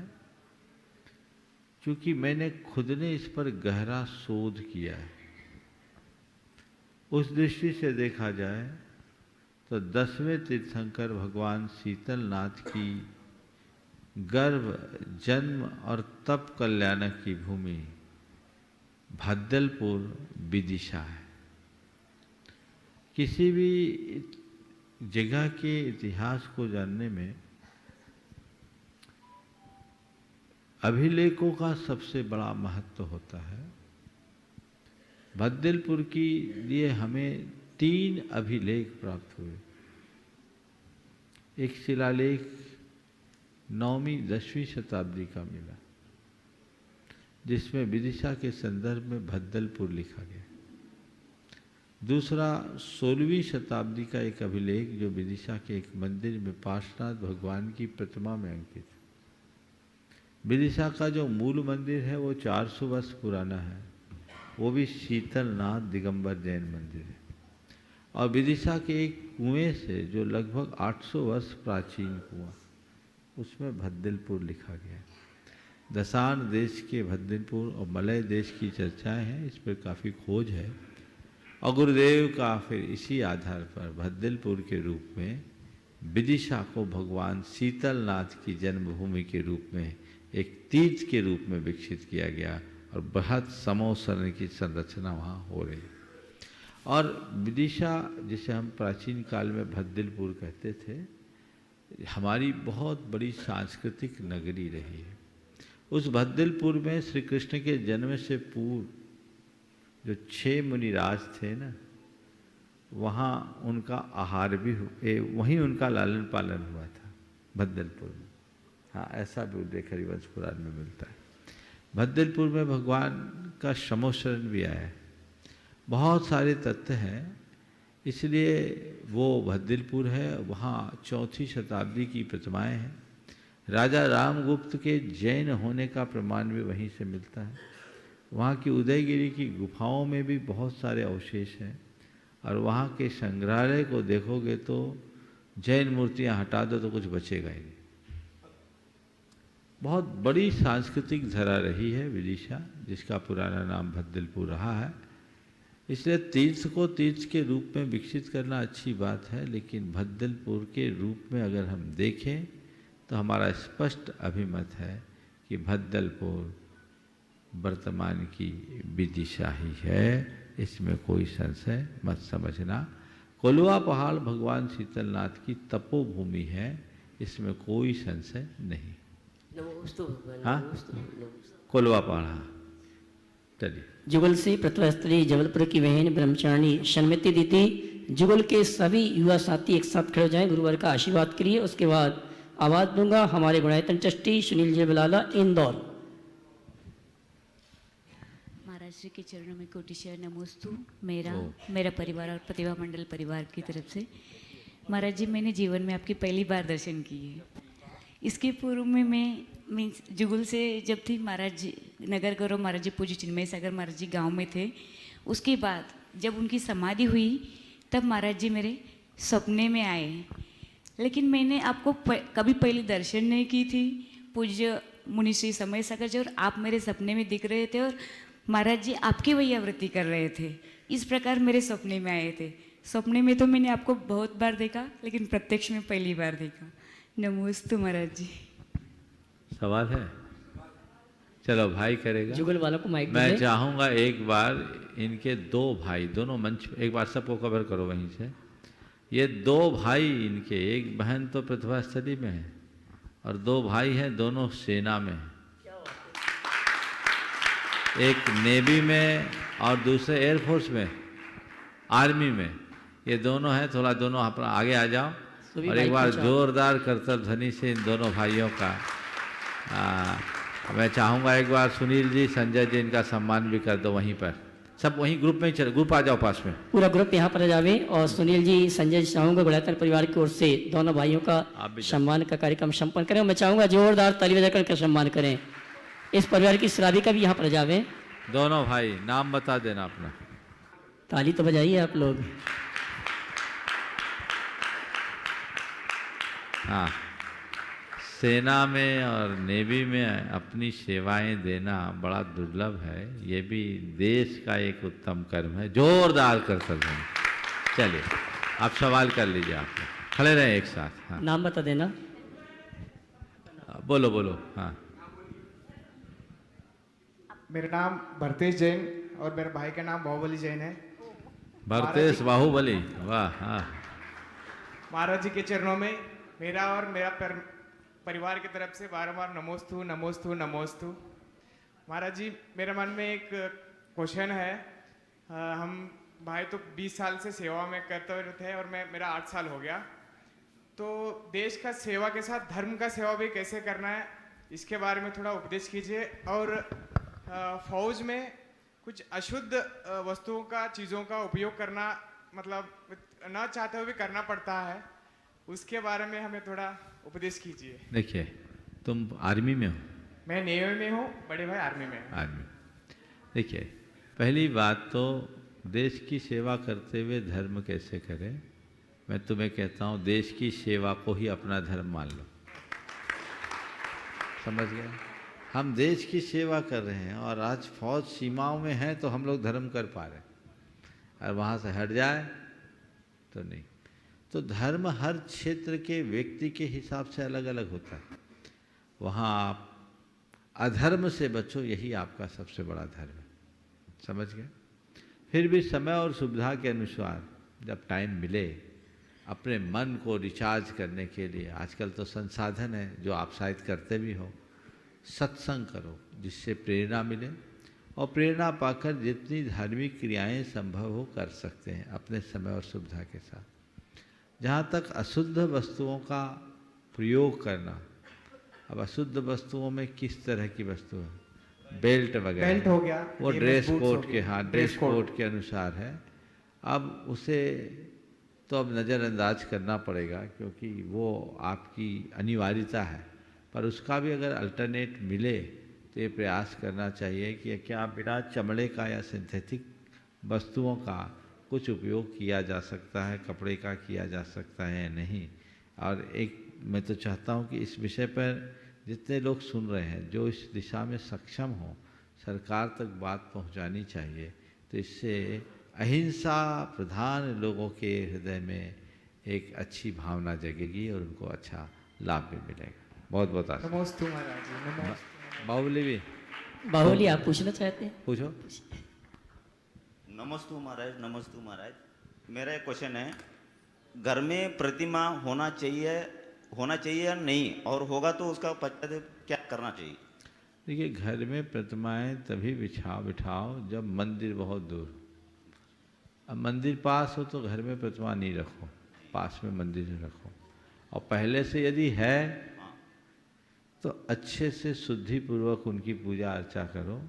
क्योंकि मैंने खुद ने इस पर गहरा शोध किया है, उस दृष्टि से देखा जाए तो 10वें तीर्थंकर भगवान शीतलनाथ की गर्भ, जन्म और तप कल्याणक की भूमि भद्दलपुर विदिशा है। किसी भी जगह के इतिहास को जानने में अभिलेखों का सबसे बड़ा महत्व होता है। भद्दलपुर की लिए हमें 3 अभिलेख प्राप्त हुए। एक शिलालेख 9वीं-10वीं शताब्दी का मिला, जिसमें विदिशा के संदर्भ में भद्दलपुर लिखा गया। दूसरा 16वीं शताब्दी का एक अभिलेख जो विदिशा के एक मंदिर में पार्श्वनाथ भगवान की प्रतिमा में अंकित है। विदिशा का जो मूल मंदिर है वो 400 वर्ष पुराना है, वो भी शीतलनाथ दिगंबर जैन मंदिर है। और विदिशा के एक कुएं से जो लगभग 800 वर्ष प्राचीन कुआं, उसमें भद्दिलपुर लिखा गया है। दसान देश के भद्दिलपुर और मलय देश की चर्चाएं हैं, इस पर काफ़ी खोज है। और गुरुदेव का फिर इसी आधार पर भद्दिलपुर के रूप में विदिशा को भगवान शीतलनाथ की जन्मभूमि के रूप में एक तीर्थ के रूप में विकसित किया गया और बृहत समोसरण की संरचना वहाँ हो रही। और विदिशा, जिसे हम प्राचीन काल में भद्दिलपुर कहते थे, हमारी बहुत बड़ी सांस्कृतिक नगरी रही है। उस भद्दिलपुर में श्री कृष्ण के जन्म से पूर्व जो 6 मुनिराज थे ना, वहाँ उनका आहार भी वहीं उनका लालन पालन हुआ था भद्दिलपुर में। हाँ, ऐसा भी उल्लेख हरिवंश पुराण में मिलता है। भद्दिलपुर में भगवान का शमोशरण भी आया है। बहुत सारे तथ्य हैं, इसलिए वो भद्दिलपुर है। वहाँ 4वीं शताब्दी की प्रतिमाएं हैं। राजा रामगुप्त के जैन होने का प्रमाण भी वहीं से मिलता है। वहाँ की उदयगिरी की गुफाओं में भी बहुत सारे अवशेष हैं। और वहाँ के संग्रहालय को देखोगे तो जैन मूर्तियाँ हटा दो तो कुछ बचेगा ही नहीं। बहुत बड़ी सांस्कृतिक धरा रही है विदिशा, जिसका पुराना नाम भद्दिलपुर रहा है। इसलिए तीर्थ को तीर्थ के रूप में विकसित करना अच्छी बात है, लेकिन भद्दिलपुर के रूप में अगर हम देखें तो हमारा स्पष्ट अभिमत है कि भद्दिलपुर वर्तमान की विदिशा ही है, इसमें कोई संशय मत समझना। कोलवा पहाड़ भगवान शीतलनाथ की तपोभूमि है, इसमें कोई संशय नहीं। नमोस्तु भगवान। हाँ? नमोस्तु, नमोस्तु। कोलवा पहाड़, हाँ। चलिए। जुगल से प्रतिभा स्त्री जबलपुर की बहन ब्रह्मचारिणी सन्मति दीदी, जुगल के सभी युवा साथी एक साथ खड़े हो जाएं गुरुवर का आशीर्वाद के लिए। उसके बाद आवाज दूंगा हमारे गुणायतन ट्रस्टी सुनील जी बलाला, इंदौर। महाराज जी के चरणों में कोटिशय नमोस्तु। मेरा परिवार और प्रतिभा मंडल परिवार की तरफ से महाराज जी, मैंने जीवन में आपकी पहली बार दर्शन किए। इसके पूर्व में मैं मीन्स जुगल से जब थी, महाराज जी नगर गौरव महाराज जी पूज्य चिन्मय सागर महाराज जी गांव में थे। उसके बाद जब उनकी समाधि हुई तब महाराज जी मेरे सपने में आए, लेकिन मैंने आपको कभी पहले दर्शन नहीं की थी। पूज्य मुनि श्री समय सागर जी और आप मेरे सपने में दिख रहे थे और महाराज जी आपकी वही आवृत्ति कर रहे थे। इस प्रकार मेरे सपने में आए थे। सपने में तो मैंने आपको बहुत बार देखा, लेकिन प्रत्यक्ष में पहली बार देखा। नमोस्तु महाराज जी। सवाल है? चलो भाई करेगा। जुगल वालों को माइक मैं दीजिए। चाहूँगा एक बार इनके 2 भाई, दोनों मंच, एक बार सबको कवर करो वहीं से। ये 2 भाई इनके, एक बहन तो प्रतिभा स्थली में है और 2 भाई हैं, दोनों सेना में हैं। एक नेवी में और दूसरे एयरफोर्स में, आर्मी में। ये दोनों हैं। थोड़ा दोनों अपना आगे आ जाओ और एक बार जोरदार करतब ध्वनि से इन दोनों भाइयों का मैं चाहूँगा एक बार सुनील जी, संजय जी, इनका सम्मान भी कर दो वहीं पर। सब वहीं ग्रुप में ही चले, ग्रुप आ जाओ पास में। पूरा ग्रुप यहाँ पर जावे और सुनील जी, संजय जी, चाहूँगा गुणायतन परिवार की ओर से दोनों भाइयों का सम्मान का कार्यक्रम संपन्न करें। मैं चाहूँगा जोरदार ताली बजा करके सम्मान करें। इस परिवार की श्रावी का भी यहाँ पर जावे। दोनों भाई नाम बता देना अपना। ताली तो बजाइए आप लोग। हाँ, सेना में और नेवी में अपनी सेवाएं देना बड़ा दुर्लभ है। ये भी देश का एक उत्तम कर्म है। जोरदार कर्तव्य है। चलिए आप सवाल कर लीजिए। आप खड़े रहे एक साथ। हाँ, नाम बता देना। बोलो बोलो। हाँ, मेरा नाम भरतेश जैन और मेरे भाई का नाम बाहुबली जैन है। भरतेश बाहुबली, वाह। हाँ, महाराज जी के चरणों में मेरा और मेरा परिवार की तरफ से बारंबार नमोस्तु नमोस्तु नमोस्तु। महाराज जी, मेरे मन में एक क्वेश्चन है। हम भाई तो 20 साल से सेवा में करते हुए थे और मेरा 8 साल हो गया। तो देश का सेवा के साथ धर्म का सेवा भी कैसे करना है, इसके बारे में थोड़ा उपदेश कीजिए। और फौज में कुछ अशुद्ध वस्तुओं का चीज़ों का उपयोग करना मतलब न चाहते हुए भी करना पड़ता है, उसके बारे में हमें थोड़ा उपदेश कीजिए। देखिए, तुम आर्मी में हो? मैं नेवी में हूँ, बड़े भाई आर्मी में हैं। आर्मी। देखिए, पहली बात तो देश की सेवा करते हुए धर्म कैसे करें। मैं तुम्हें कहता हूँ देश की सेवा को ही अपना धर्म मान लो। समझ गए? हम देश की सेवा कर रहे हैं और आज फौज सीमाओं में है तो हम लोग धर्म कर पा रहे हैं, और वहाँ से हट जाए तो नहीं। तो धर्म हर क्षेत्र के व्यक्ति के हिसाब से अलग अलग होता है। वहाँ आप अधर्म से बचो, यही आपका सबसे बड़ा धर्म है। समझ गए? फिर भी समय और सुविधा के अनुसार जब टाइम मिले, अपने मन को रिचार्ज करने के लिए आजकल तो संसाधन है जो आप शायद करते भी हो, सत्संग करो जिससे प्रेरणा मिले, और प्रेरणा पाकर जितनी धार्मिक क्रियाएं संभव हो कर सकते हैं अपने समय और सुविधा के साथ। जहाँ तक अशुद्ध वस्तुओं का प्रयोग करना, अब अशुद्ध वस्तुओं में किस तरह की वस्तु है? बेल्ट वगैरह, बेल्ट हो गया, वो ये ड्रेस बूट्स हो कोड गए, के, हाँ ड्रेस कोड के अनुसार है। अब उसे तो अब नज़रअंदाज करना पड़ेगा क्योंकि वो आपकी अनिवार्यता है, पर उसका भी अगर अल्टरनेट मिले तो ये प्रयास करना चाहिए कि क्या बिना चमड़े का या सिंथेटिक वस्तुओं का कुछ उपयोग किया जा सकता है, कपड़े का किया जा सकता है या नहीं। और एक मैं तो चाहता हूँ कि इस विषय पर जितने लोग सुन रहे हैं जो इस दिशा में सक्षम हो, सरकार तक बात पहुँचानी चाहिए। तो इससे अहिंसा प्रधान लोगों के हृदय में एक अच्छी भावना जगेगी और उनको अच्छा लाभ भी मिलेगा। बहुत बहुत आशीर्वाद। नमोस्तु महाराज जी, नमोस्तु। बाहुली भी, बाहुली आप पूछना चाहते हैं? पूछो। नमस्तु महाराज, नमस्तु महाराज। मेरा एक क्वेश्चन है, घर में प्रतिमा होना चाहिए या नहीं, और होगा तो उसका पश्चात क्या करना चाहिए? देखिए, घर में प्रतिमाएं तभी बिठाओ जब मंदिर बहुत दूर हो। अब मंदिर पास हो तो घर में प्रतिमा नहीं रखो, पास में मंदिर रखो। और पहले से यदि है तो अच्छे से शुद्धि पूर्वक उनकी पूजा अर्चा करो।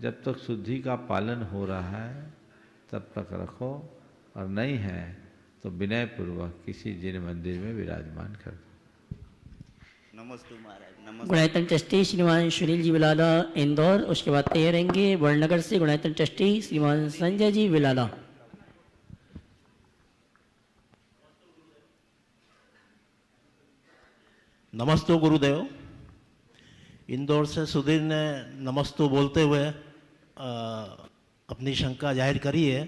जब तक शुद्धि का पालन हो रहा है तब तक रखो, और नहीं है तो विनय पूर्वक किसी जिन मंदिर में विराजमान कर दो। नमस्ते महाराज, नमस्ते। गुणायतन ट्रस्टी श्रीमान सुनील जी विलाला इंदौर, उसके बाद तैयार रहेंगे वड़नगर से गुणायतन ट्रस्टी श्रीमान संजय जी विलाला। नमस्तो गुरुदेव। इंदौर से सुधीर ने नमस्तो बोलते हुए अपनी शंका जाहिर करी है।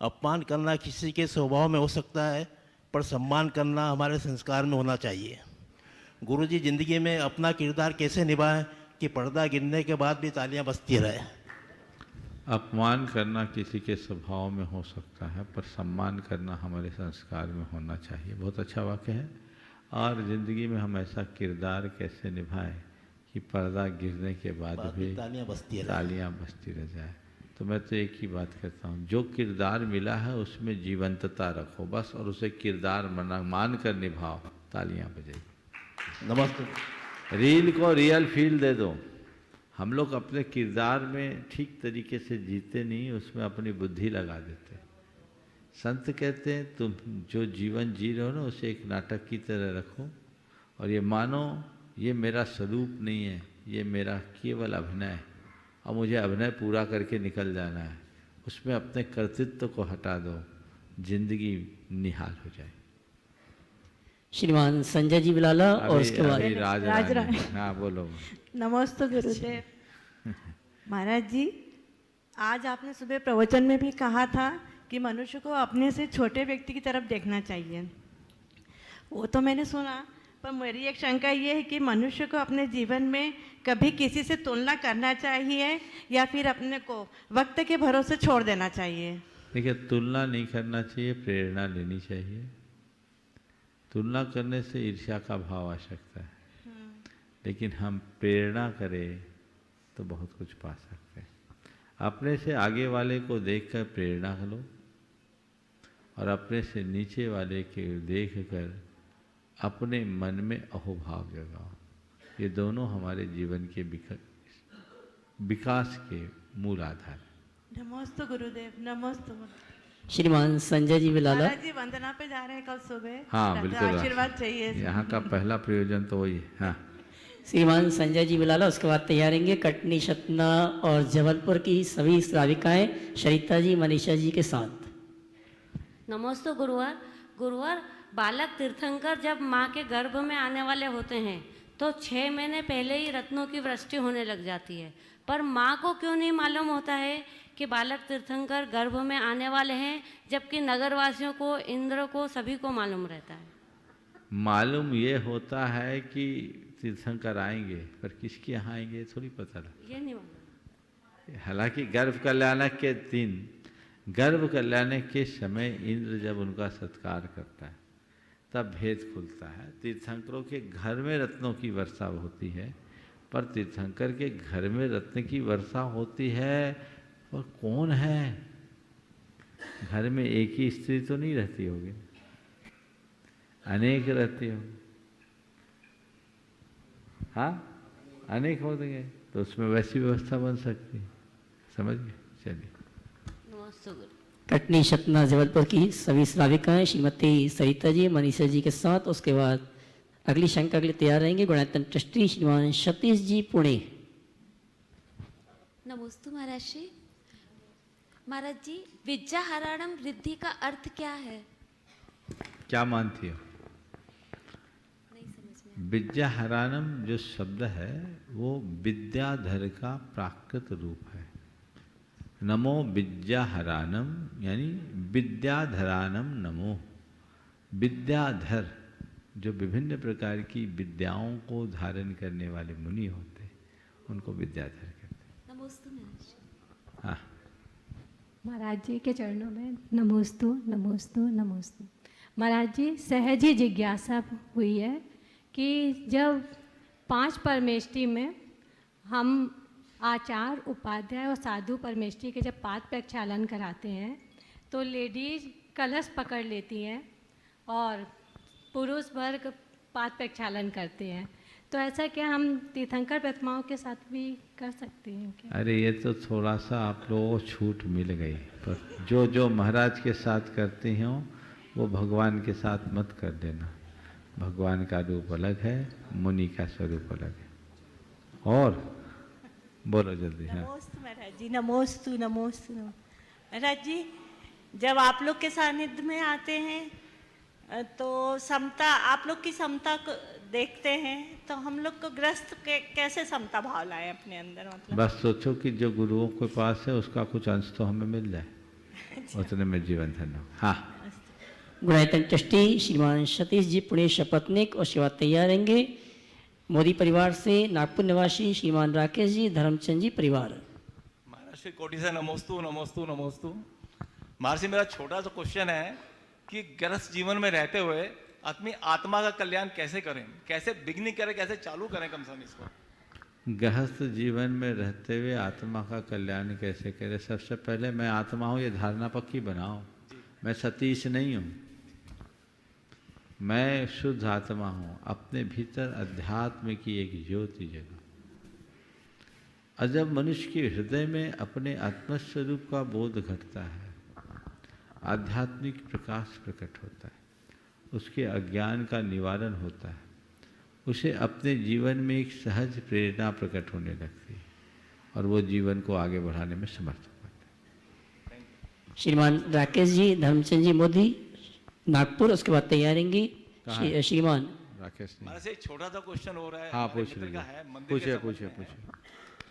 अपमान करना किसी के स्वभाव में हो सकता है, पर सम्मान करना हमारे संस्कार में होना चाहिए। गुरुजी ज़िंदगी में अपना किरदार कैसे निभाएं कि पर्दा गिरने के बाद भी तालियां बजती रहे? अपमान करना किसी के स्वभाव में हो सकता है, पर सम्मान करना हमारे संस्कार में होना चाहिए। बहुत अच्छा वाक्य है। और ज़िंदगी में हम ऐसा किरदार कैसे निभाएं कि पर्दा गिरने के बाद भी तालियां बजती रह जाए। तो मैं तो एक ही बात कहता हूँ, जो किरदार मिला है उसमें जीवंतता रखो बस, और उसे किरदार मान कर निभाओ, तालियां बजेगी। नमस्ते। रील को रियल फील दे दो। हम लोग अपने किरदार में ठीक तरीके से जीते नहीं, उसमें अपनी बुद्धि लगा देते। संत कहते हैं तुम जो जीवन जी रहे हो ना उसे एक नाटक की तरह रखो, और ये मानो ये मेरा स्वरूप नहीं है, ये मेरा केवल अभिनय है, और मुझे अभिनय पूरा करके निकल जाना है। उसमें अपने कर्तृत्व को हटा दो, जिंदगी निहाल हो जाए। श्रीमान संजय जी विलाला और उसके बाद राज रानी। हाँ बोलो। नमस्ते गुरुदेव। महाराज जी, आज आपने सुबह प्रवचन में भी कहा था कि मनुष्य को अपने से छोटे व्यक्ति की तरफ देखना चाहिए। वो तो मैंने सुना, पर मेरी एक शंका ये है कि मनुष्य को अपने जीवन में कभी किसी से तुलना करना चाहिए या फिर अपने को वक्त के भरोसे छोड़ देना चाहिए? देखिए, तुलना नहीं करना चाहिए, प्रेरणा लेनी चाहिए। तुलना करने से ईर्ष्या का भाव आ सकता है, लेकिन हम प्रेरणा करें तो बहुत कुछ पा सकते हैं। अपने से आगे वाले को देखकर प्रेरणा लो, और अपने से नीचे वाले के देखकर अपने मन में अहोभाव जगाओ। ये दोनों हमारे जीवन के विकास के मूल आधार। नमोस्तु गुरुदेव, नमोस्तु। श्रीमान संजय जी बिलाला। महाराज जी वंदना पे जा रहे हैं कल सुबह। हाँ तो बिल्कुल, आशीर्वाद चाहिए। यहाँ का पहला प्रयोजन तो वही है। हाँ श्रीमान संजय जी बिलाला, उसके बाद तैयार रहेंगे कटनी, सतना और जबलपुर की सभी श्राविकाएं सरिता जी, मनीषा जी के साथ। नमोस्तु गुरुवार। गुरुवार, बालक तीर्थंकर जब माँ के गर्भ में आने वाले होते हैं तो 6 महीने पहले ही रत्नों की वृष्टि होने लग जाती है, पर माँ को क्यों नहीं मालूम होता है कि बालक तीर्थंकर गर्भ में आने वाले हैं, जबकि नगरवासियों को, इंद्र को, सभी को मालूम रहता है? मालूम ये होता है कि तीर्थंकर आएंगे, पर किसके यहाँ आएंगे थोड़ी पता लगा। ये नहीं मालूम। हालांकि गर्भ कल्याणक के दिन, गर्भ कल्याणक के समय इंद्र जब उनका सत्कार करता है तब भेद खुलता है। तीर्थंकरों के घर में रत्नों की वर्षा होती है, पर तीर्थंकर के घर में रत्न की वर्षा होती है, और कौन है? घर में एक ही स्त्री तो नहीं रहती होगी, अनेक रहती होगी। हाँ, अनेक हो गए तो उसमें वैसी व्यवस्था बन सकती है। समझ गए? चलिए। नमस्ते गुरु। कटनी, सतना, जबलपुर की सभी श्राविकाएं श्रीमती सरिता जी, मनीषा जी के साथ। उसके बाद अगली शंका के लिए तैयार रहेंगे गुणायतन ट्रस्टी श्रीमान सतीश जी, पुणे। नमोस्तु महाराज जी। महाराज जी, विद्याहरणम रिद्धि का अर्थ क्या है? क्या मानती हो? नहीं समझ में। विद्याहरणम जो शब्द है वो विद्याधर का प्राकृत रूप है। नमो विद्याहरानम, यानी विद्याधरानम नमो। विद्याधर जो विभिन्न प्रकार की विद्याओं को धारण करने वाले मुनि होते हैं, उनको विद्याधर कहते हैं। नमोस्तु महाराज जी। हाँ, महाराज जी के चरणों में नमोस्तु, नमोस्तु, नमोस्तु। महाराज जी, सहज ही जिज्ञासा हुई है कि जब 5 परमेष्टि में हम आचार्य, उपाध्याय और साधु परमेष्टि के जब पाद प्रक्षालन कराते हैं तो लेडीज कलश पकड़ लेती हैं और पुरुष वर्ग पाद प्रक्षालन करते हैं, तो ऐसा क्या हम तीर्थंकर प्रतिमाओं के साथ भी कर सकते हैं क्या? अरे ये तो थोड़ा सा आप लोगों को छूट मिल गई, पर जो जो महाराज के साथ करते हो वो भगवान के साथ मत कर देना। भगवान का रूप अलग है, मुनि का स्वरूप अलग है। और बोलो जल्दी। हाँ, नमोस्तु महाराज जी, नमोस्तु, नमोस्तु। महाराज जी, जब आप लोग के सानिध्य में आते हैं तो समता, आप लोग की समता को देखते हैं, तो हम लोग को ग्रस्त कैसे समता भाव लाए अपने अंदर? मतलब बस सोचो कि जो गुरुओं के पास है उसका कुछ अंश तो हमें मिल जाए, उतने में जीवन धन्य हो। हाँ, गुणायतन ट्रस्टी श्रीमान सतीश जी, पुणे शपथनिक। और उसके बाद तैयार रहेंगे मोदी परिवार से नागपुर निवासी श्रीमान राकेश जी, धर्मचंद जी परिवार। महाराष्ट्र कोटि से नमोस्तु, नमोस्तु, नमोस्तु। महर्षि, मेरा छोटा सा क्वेश्चन है कि गृहस्थ जीवन में रहते हुए आदमी आत्मा का कल्याण कैसे करें, कैसे बिगनिंग करें, कैसे चालू करें कम से कम इसको? गृहस्थ जीवन में रहते हुए आत्मा का कल्याण कैसे करें? सबसे पहले मैं आत्मा हूँ ये धारणा पक्की बनाओ। मैं सतीश नहीं हूँ, मैं शुद्ध आत्मा हूँ। अपने भीतर अध्यात्म की एक ज्योति जगा। और जब मनुष्य के हृदय में अपने आत्मस्वरूप का बोध घटता है, आध्यात्मिक प्रकाश प्रकट होता है, उसके अज्ञान का निवारण होता है, उसे अपने जीवन में एक सहज प्रेरणा प्रकट होने लगती है और वो जीवन को आगे बढ़ाने में समर्थ हो पाता है। श्रीमान राकेश जी, धर्मचंद जी मोदी, नागपुर। उसके बाद तैयारेंगी श्रीमान राकेश। महाराज, एक छोटा सा क्वेश्चन हो रहा है। हाँ, पूछ लीजिए। पूछिए पूछिए पूछिए।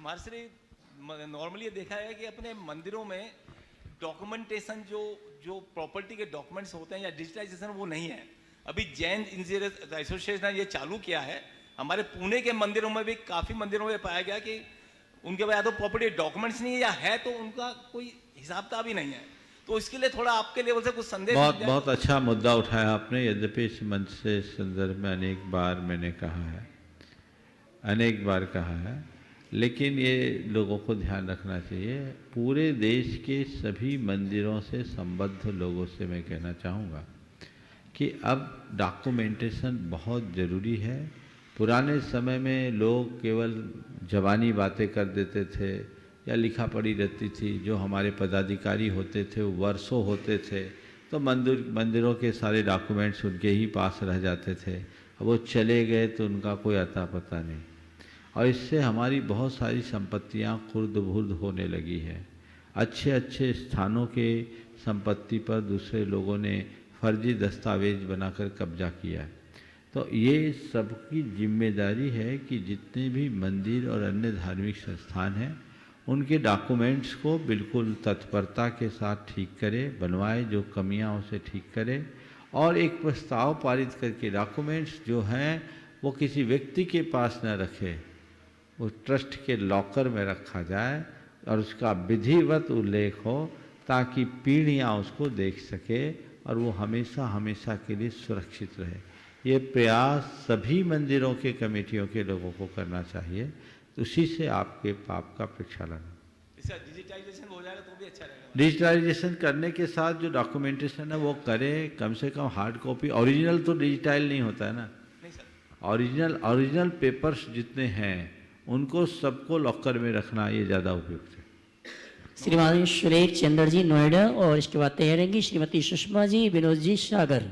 महाराज, नॉर्मली ये देखा है कि अपने मंदिरों में डॉक्यूमेंटेशन, जो प्रॉपर्टी के डॉक्यूमेंट्स होते हैं या डिजिटाइजेशन, वो नहीं है। अभी जैन इंजीनियर एसोसिएशन ने ये चालू किया है। हमारे पुणे के मंदिरों में भी, काफ़ी मंदिरों में पाया गया कि उनके पास या तो प्रॉपर्टी डॉक्यूमेंट्स नहीं है, या है तो उनका कोई हिसाब किताब ही नहीं है। तो इसके लिए थोड़ा आपके लेवल से कुछ संदेश। बहुत अच्छा मुद्दा उठाया आपने। यद्यपि इस मंच से संदर्भ में अनेक बार मैंने कहा है, अनेक बार कहा है, लेकिन ये लोगों को ध्यान रखना चाहिए। पूरे देश के सभी मंदिरों से संबद्ध लोगों से मैं कहना चाहूँगा कि अब डॉक्यूमेंटेशन बहुत ज़रूरी है। पुराने समय में लोग केवल ज़बानी बातें कर देते थे, या लिखा पढ़ी रहती थी। जो हमारे पदाधिकारी होते थे वो वर्षों होते थे, तो मंदिरों के सारे डॉक्यूमेंट्स उनके ही पास रह जाते थे। अब वो चले गए तो उनका कोई अता पता नहीं, और इससे हमारी बहुत सारी संपत्तियां खुर्द बुर्द होने लगी है। अच्छे अच्छे स्थानों के संपत्ति पर दूसरे लोगों ने फर्जी दस्तावेज बनाकर कब्जा किया है। तो ये सबकी जिम्मेदारी है कि जितने भी मंदिर और अन्य धार्मिक संस्थान हैं उनके डॉक्यूमेंट्स को बिल्कुल तत्परता के साथ ठीक करे, बनवाए, जो कमियां उसे ठीक करे, और एक प्रस्ताव पारित करके डॉक्यूमेंट्स जो हैं वो किसी व्यक्ति के पास न रखे, वो ट्रस्ट के लॉकर में रखा जाए और उसका विधिवत उल्लेख हो, ताकि पीढ़ियां उसको देख सके और वो हमेशा हमेशा के लिए सुरक्षित रहे। ये प्रयास सभी मंदिरों के कमेटियों के लोगों को करना चाहिए, तो उसी से आपके पाप का प्रक्षालन। इसका डिजिटाइजेशन हो जाएगा तो भी अच्छा रहेगा। डिजिटाइजेशन करने के साथ जो डॉक्यूमेंटेशन है वो करे, कम से कम हार्ड कॉपी। ओरिजिनल तो डिजिटाइल नहीं होता है ना, नहीं सर। ओरिजिनल पेपर्स जितने हैं उनको सबको लॉकर में रखना ये ज़्यादा उपयुक्त है। श्रीमान सुरेश चंद्र जी नोएडा, और इसके बाद तैयार रहेंगी श्रीमती सुषमा जी, विनोद जी सागर।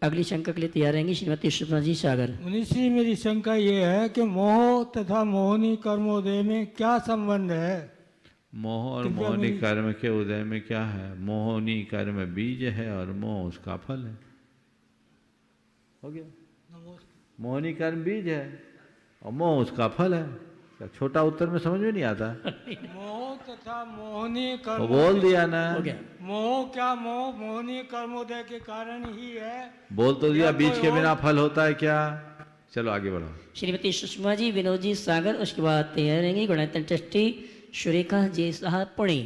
अगली शंका के लिए तैयार रहेंगी श्रीमती सुषमा जी सागर। मुनीष जी, मेरी शंका ये है कि मोह तथा मोहनी कर्मोदय में क्या संबंध है? मोह और मोहनी कर्म के उदय में क्या है? मोहनी कर्म बीज है और मोह उसका फल है। हो गया। मोहनी कर्म बीज है और मोह उसका फल है। क्या छोटा उत्तर में समझ में नहीं आता? मोह तथा मोहनी कर्म, वो बोल दिया ना। मोह क्या मोहनी कर्मोदय के कारण ही है? बोल तो दिया, बीज के बिना फल होता है क्या? चलो आगे बढ़ो। श्रीमती सुषमा जी, विनोद जी सागर, उसके बाद तैयार रहेंगी गुणायतन ट्रस्टी सुरेखा जी साहब पुणे।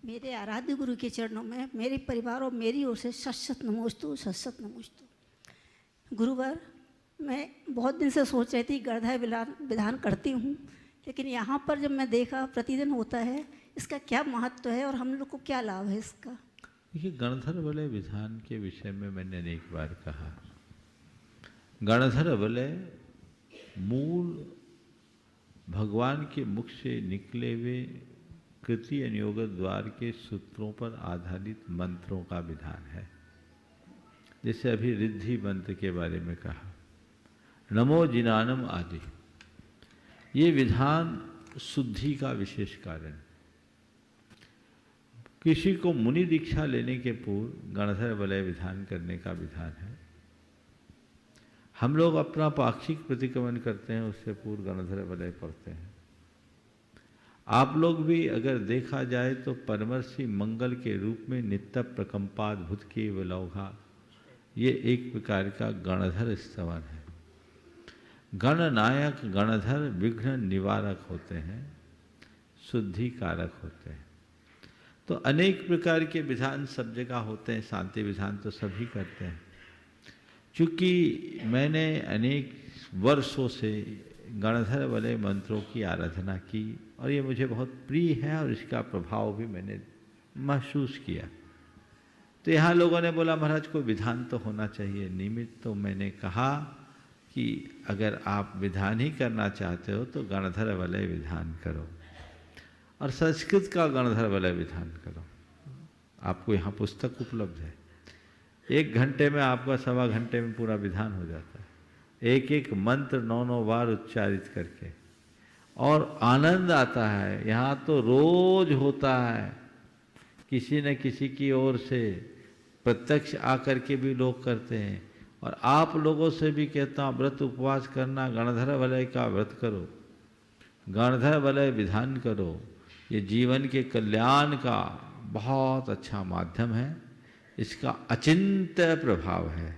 मेरे आराध्य गुरु के चरणों में मेरे परिवार और मेरी ओर से सत नमोस्तु, सत नमोस्तु। गुरुवर, मैं बहुत दिन से सोच रही थी गणधर विधान करती हूँ, लेकिन यहाँ पर जब मैं देखा प्रतिदिन होता है, इसका क्या महत्व है और हम लोग को क्या लाभ है इसका? देखिए, गणधर वलय विधान के विषय में मैंने अनेक बार कहा। गणधर वलय मूल भगवान के मुख से निकले हुए कृति अनियोग द्वार के सूत्रों पर आधारित मंत्रों का विधान है। जैसे अभी रिद्धि मंत्र के बारे में कहा, नमो जिनानम आदि, ये विधान शुद्धि का विशेष कारण। किसी को मुनि दीक्षा लेने के पूर्व गणधर वलय विधान करने का विधान है। हम लोग अपना पाक्षिक प्रतिक्रमण करते हैं, उससे पूर्व गणधर वलय पढ़ते हैं। आप लोग भी अगर देखा जाए तो परमर्षि मंगल के रूप में नित्य प्रकंपाद्भुत के वलौघा, ये एक प्रकार का गणधर स्तवन है। गणनायक गणधर विघ्न निवारक होते हैं, शुद्धि कारक होते हैं। तो अनेक प्रकार के विधान सब जगह होते हैं, शांति विधान तो सभी करते हैं। चूँकि मैंने अनेक वर्षों से गणधर वलय मंत्रों की आराधना की और ये मुझे बहुत प्रिय है और इसका प्रभाव भी मैंने महसूस किया। तो यहाँ लोगों ने बोला महाराज कोई विधान तो होना चाहिए निमित्त। तो मैंने कहा कि अगर आप विधान ही करना चाहते हो तो गणधर वलय विधान करो और संस्कृत का गणधर वलय विधान करो। आपको यहाँ पुस्तक उपलब्ध है। 1 घंटे में आपका 1.25 घंटे में पूरा विधान हो जाता है, एक एक मंत्र 9 बार उच्चारित करके, और आनंद आता है। यहाँ तो रोज होता है, किसी न किसी की ओर से प्रत्यक्ष आकर के भी लोग करते हैं। और आप लोगों से भी कहता हूँ व्रत उपवास करना, गणधर वलय का व्रत करो, गणधर वलय विधान करो। ये जीवन के कल्याण का बहुत अच्छा माध्यम है, इसका अचिंत्य प्रभाव है।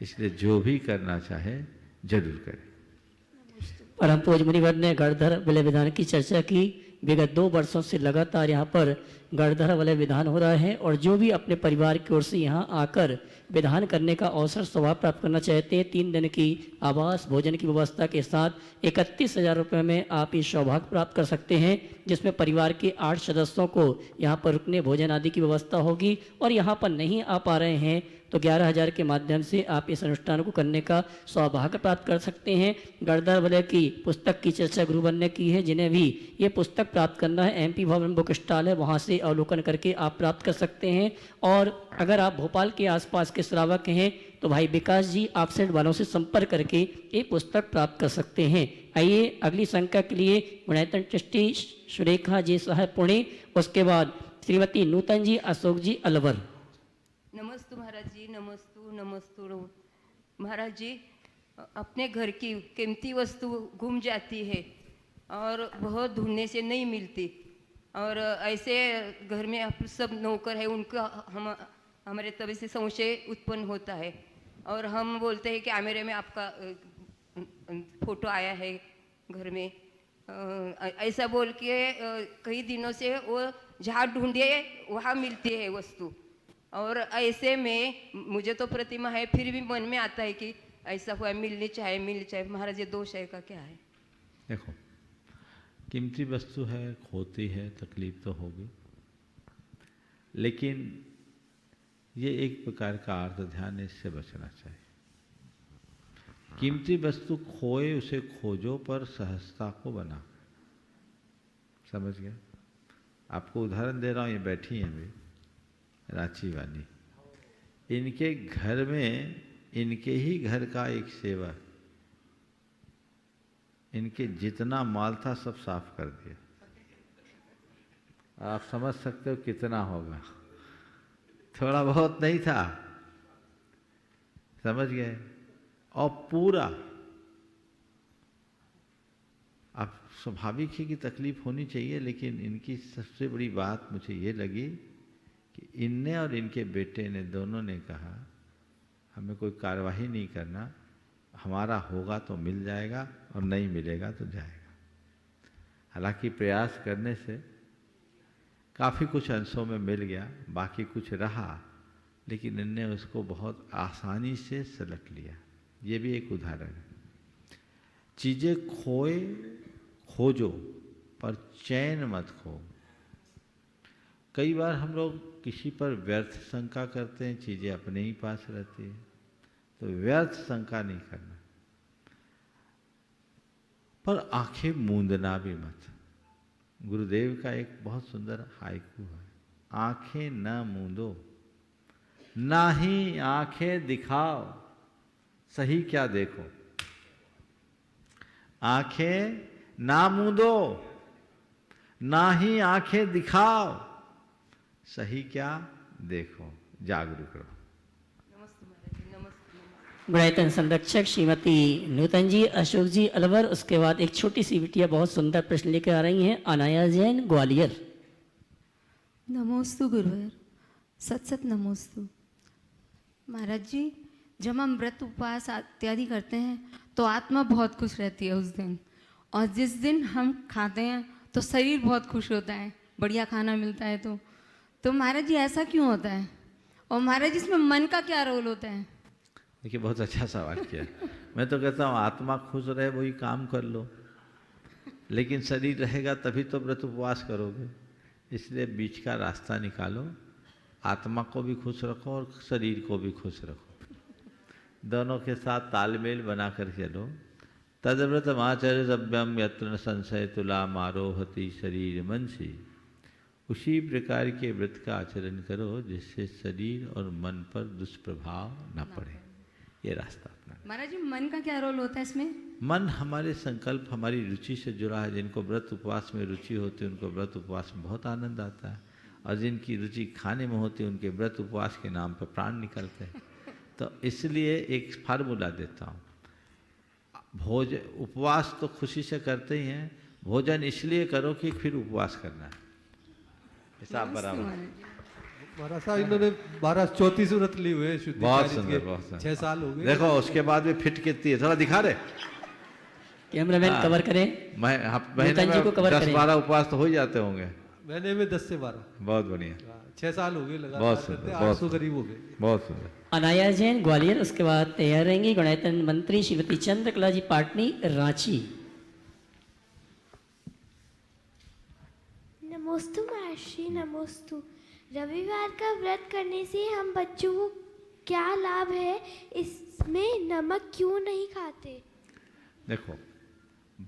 इसलिए जो भी करना चाहे जरूर करें। परम पूज्य मुनिवर ने गणधर वलय विधान की चर्चा की। विगत 2 वर्षों से लगातार यहाँ पर गणधर वलय विधान हो रहा है और जो भी अपने परिवार की ओर से यहाँ आकर विधान करने का अवसर स्वभाव प्राप्त करना चाहते हैं, 3 दिन की आवास भोजन की व्यवस्था के साथ 31,000 रुपये में आप ये सौभाग्य प्राप्त कर सकते हैं, जिसमें परिवार के 8 सदस्यों को यहाँ पर रुकने भोजन आदि की व्यवस्था होगी। और यहाँ पर नहीं आ पा रहे हैं तो 11,000 के माध्यम से आप इस अनुष्ठान को करने का सौभाग्य प्राप्त कर सकते हैं। गढ़दार वलय की पुस्तक की चर्चा गुरुवर ने की है। जिन्हें भी ये पुस्तक प्राप्त करना है, MP भवन बुक स्टॉल है, वहाँ से अवलोकन करके आप प्राप्त कर सकते हैं। और अगर आप भोपाल के आसपास के श्रावक हैं तो भाई विकास जी आपसेट वालों से संपर्क करके ये पुस्तक प्राप्त कर सकते हैं। आइए अगली संख्या के लिए गुणायतन ट्रस्टी सुरेखा जी साहब पुणे, उसके बाद श्रीमती नूतन जी, अशोक जी अलवर। नमस्तु महाराज जी, नमस्तु महाराज जी। अपने घर की कीमती वस्तु गुम जाती है और बहुत ढूंढने से नहीं मिलती, और ऐसे घर में आप सब नौकर है, उनका हमारे तभी से संशय उत्पन्न होता है। और हम बोलते हैं कि कैमरे में आपका फोटो आया है घर में, ऐसा बोल के कई दिनों से वो जहाँ ढूंढे वहाँ मिलती है वस्तु। और ऐसे में मुझे तो प्रतिमा है, फिर भी मन में आता है कि ऐसा हुआ, मिलनी चाहिए। महाराज ये दोष है का क्या है? देखो, कीमती वस्तु है, खोती है, तकलीफ तो होगी, लेकिन ये एक प्रकार का अर्थ ध्यान है, इससे बचना चाहिए। कीमती वस्तु खोए उसे खोजो, पर सहजता को बना। समझ गया? आपको उदाहरण दे रहा हूँ, ये बैठी हैं अभी रांची वाली, इनके घर में, इनके ही घर का एक सेवक इनके जितना माल था सब साफ कर दिया। आप समझ सकते हो कितना होगा, थोड़ा बहुत नहीं था, समझ गए? और पूरा, अब स्वाभाविक है कि तकलीफ होनी चाहिए, लेकिन इनकी सबसे बड़ी बात मुझे ये लगी कि इनने और इनके बेटे ने, दोनों ने कहा हमें कोई कार्रवाई नहीं करना, हमारा होगा तो मिल जाएगा और नहीं मिलेगा तो जाएगा। हालांकि प्रयास करने से काफ़ी कुछ अंशों में मिल गया, बाकी कुछ रहा, लेकिन इनने उसको बहुत आसानी से सलट लिया। ये भी एक उदाहरण है। चीज़ें खोए खोजो, पर चैन मत खो। कई बार हम लोग किसी पर व्यर्थ शंका करते हैं, चीज़ें अपने ही पास रहती हैं, तो व्यर्थ शंका नहीं करना, पर आंखें मूंदना भी मत। गुरुदेव का एक बहुत सुंदर हाइकू है, आंखें न मूंदो, ना ही आंखें दिखाओ, सही क्या देखो। आंखें ना मूंदो, ना ही आंखें दिखाओ, सही क्या देखो। जागरूक रहो। गुणायतन संरक्षक श्रीमती नूतन जी, अशोक जी अलवर, उसके बाद एक छोटी सी बिटिया बहुत सुंदर प्रश्न लेकर आ रही हैं, अनाया जैन ग्वालियर। नमोस्तु गुरुवर, सत सत नमोस्तु। महाराज जी, जब हम व्रत उपवास इत्यादि करते हैं तो आत्मा बहुत खुश रहती है उस दिन, और जिस दिन हम खाते हैं तो शरीर बहुत खुश होता है, बढ़िया खाना मिलता है। तो महाराज जी ऐसा क्यों होता है? और महाराज जी इसमें मन का क्या रोल होता है? देखिए, बहुत अच्छा सवाल किया। मैं तो कहता हूँ आत्मा खुश रहे वही काम कर लो, लेकिन शरीर रहेगा तभी तो व्रत उपवास करोगे। इसलिए बीच का रास्ता निकालो, आत्मा को भी खुश रखो और शरीर को भी खुश रखो, दोनों के साथ तालमेल बनाकर चलो। तद्व्रत आचर्य सभ्यम यत्र न संशय तुला मारोहति शरीर मनसी। उसी प्रकार के व्रत का आचरण करो जिससे शरीर और मन पर दुष्प्रभाव न पड़े। ये रास्ता अपना। महाराज जी, मन का क्या रोल होता है इसमें? मन हमारे संकल्प, हमारी रुचि से जुड़ा है। जिनको व्रत उपवास में रुचि होती है उनको व्रत उपवास में बहुत आनंद आता है, और जिनकी रुचि खाने में होती है उनके व्रत उपवास के नाम पर प्राण निकलते हैं। तो इसलिए एक फार्मूला देता हूँ, उपवास तो खुशी से करते ही हैं, भोजन इसलिए करो कि फिर उपवास करना है, हिसाब बराबर। महाराज साहब, इन्होंने 12 सूरत ली हुए हैं, बहुत सुंदर, बहुत सुंदर। 6 साल हो गए। देखो उसके बाद भी फिट कितनी है, थोड़ा दिखा रहे कैमरामैन कवर करें। महीने में 10-12 उपवास तो हो ही जाते होंगे। महीने में 10 से 12। बहुत बढ़िया। 6 साल हो गए लगातार, बहुत सुंदर, 800 करीब हो गए। बहुत सुंदर। अनाया जैन ग्वालियर, उसके बाद तैयार रहेंगी गुणायतन मंत्री श्रीमती चंद्रकला जी पाटनी रांची। नमोस्तु महर्षि, नमोस्तु। रविवार का व्रत करने से हम बच्चों को क्या लाभ है, इसमें नमक क्यों नहीं खाते? देखो,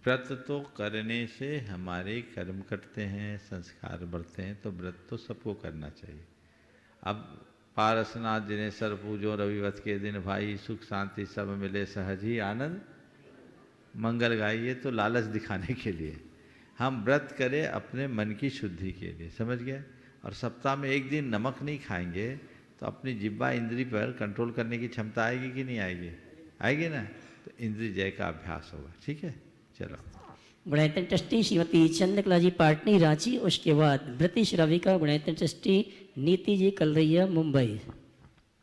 व्रत तो करने से हमारे कर्म कटते हैं, संस्कार बढ़ते हैं, तो व्रत तो सबको करना चाहिए। अब पारसनाथ दिनेश्वर पूजो रविवत के दिन भाई, सुख शांति सब मिले सहज ही आनंद मंगल गाइए, तो लालच दिखाने के लिए हम व्रत करें अपने मन की शुद्धि के लिए, समझ गए। और सप्ताह में एक दिन नमक नहीं खाएंगे तो अपनी जिह्वा इंद्री पर कंट्रोल करने की क्षमता आएगी कि नहीं आएगी? आएगी ना, तो इंद्री जय का अभ्यास होगा। ठीक है, चलो। गुणायतन ट्रस्टी श्रीमती चंद्रकला जी पाटनी रांची, उसके बाद ब्रति श्राविका गुणायतन ट्रस्टी नीति जी कलरैया मुंबई।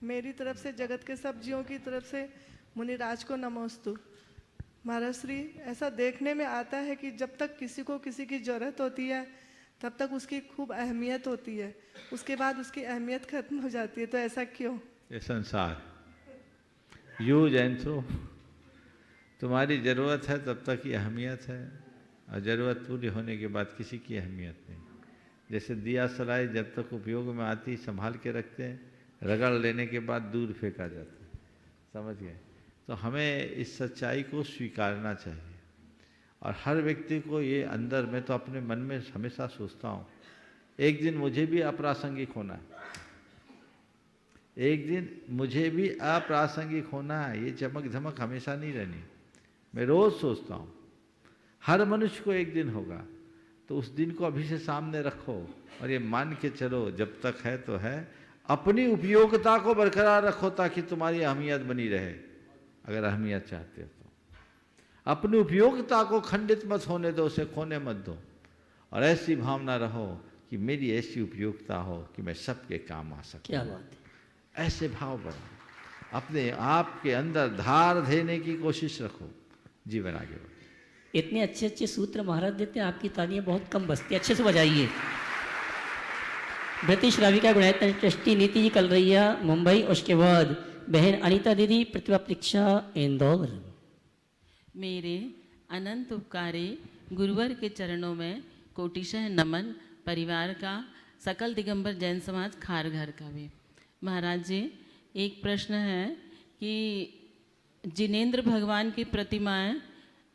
मेरी तरफ से जगत के सब जीवों की तरफ से मुनिराज को नमोस्तु। महाराज श्री, ऐसा देखने में आता है कि जब तक किसी को किसी की ज़रूरत होती है तब तक उसकी खूब अहमियत होती है, उसके बाद उसकी अहमियत खत्म हो जाती है, तो ऐसा क्यों? ये संसार यूज एंड थ्रो। तुम्हारी ज़रूरत है तब तक की अहमियत है, और ज़रूरत पूरी होने के बाद किसी की अहमियत नहीं। जैसे दिया सलाई जब तक उपयोग में आती संभाल के रखते हैं, रगड़ लेने के बाद दूर फेंका जाता है, समझ गए। तो हमें इस सच्चाई को स्वीकारना चाहिए। और हर व्यक्ति को ये अंदर, मैं तो अपने मन में हमेशा सोचता हूँ, एक दिन मुझे भी अप्रासंगिक होना है, एक दिन मुझे भी अप्रासंगिक होना है। ये चमक धमक हमेशा नहीं रहनी। मैं रोज़ सोचता हूँ हर मनुष्य को एक दिन होगा, तो उस दिन को अभी से सामने रखो और ये मान के चलो जब तक है तो है। अपनी उपयोगिता को बरकरार रखो ताकि तुम्हारी अहमियत बनी रहे, अगर अहमियत चाहते हो तो। अपनी उपयोगिता को खंडित मत होने दो, उसे खोने मत दो, और ऐसी भावना रहो कि मेरी ऐसी उपयोगिता हो कि मैं सबके काम आ सकूं। क्या बात है। ऐसे भाव बढ़ो, अपने आप के अंदर धार देने की कोशिश रखो, जीवन आगे बढ़े। इतने अच्छे अच्छे सूत्र महाराज देते हैं, आपकी तालियां बहुत कम बजती, अच्छे से बजाइए। ब्रति श्राविका गुणायतन ट्रस्टी नीति जी कलरैया मुंबई, उसके बाद बहन अनीता दीदी प्रतिभा परीक्षा इंदौर। मेरे अनंत उपकारी गुरुवर के चरणों में कोटिशः नमन, परिवार का, सकल दिगंबर जैन समाज खारघर का भी। महाराज जी, एक प्रश्न है कि जिनेंद्र भगवान की प्रतिमाएं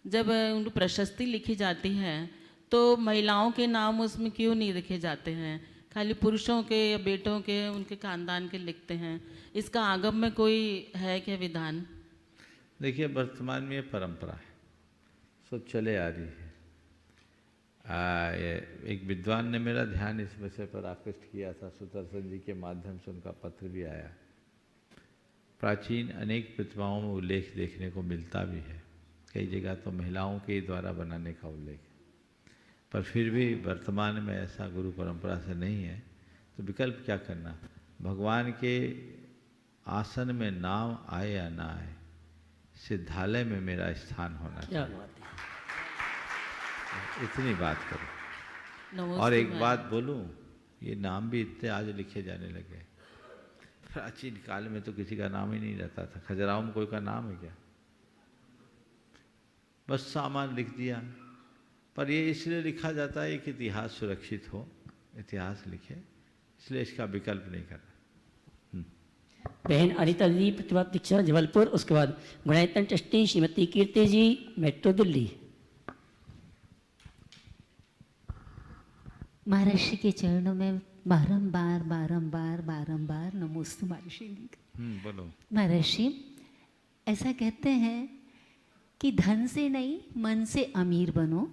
जब उनको प्रशस्ति लिखी जाती है तो महिलाओं के नाम उसमें क्यों नहीं लिखे जाते हैं, खाली पुरुषों के या बेटों के, उनके खानदान के लिखते हैं? इसका आगम में कोई है क्या विधान? देखिए, वर्तमान में ये परंपरा है, सब चले आ रही है। एक विद्वान ने मेरा ध्यान इस विषय पर आकृष्ट किया था, सुदर्शन जी के माध्यम से उनका पत्र भी आया। प्राचीन अनेक प्रतिमाओं में उल्लेख देखने को मिलता भी है, कई जगह तो महिलाओं के द्वारा बनाने का उल्लेख है, पर फिर भी वर्तमान में ऐसा गुरु परंपरा से नहीं है। तो विकल्प क्या करना, भगवान के आसन में नाम आए या ना आए, सिद्धालय में मेरा स्थान होना चाहिए। इतनी बात करो। और एक बात बोलूं, ये नाम भी इतने आज लिखे जाने लगे। प्राचीन काल में तो किसी का नाम ही नहीं रहता था। खजुराहो में कोई का नाम है क्या? बस सामान लिख दिया। पर ये इसलिए लिखा जाता है कि इतिहास सुरक्षित हो, इतिहास लिखे, इसलिए इसका विकल्प नहीं करना। बहन अनिता जी प्रतिभा दीक्षा जबलपुर, उसके बाद गुणायतन ट्रस्टी श्रीमती कीर्ति जी मेट्रो दिल्ली। महर्षि के चरणों में बारंबार बारंबार बारंबार नमोस्तु महर्षि। बोलो। महर्षि, ऐसा कहते हैं कि धन से नहीं मन से अमीर बनो,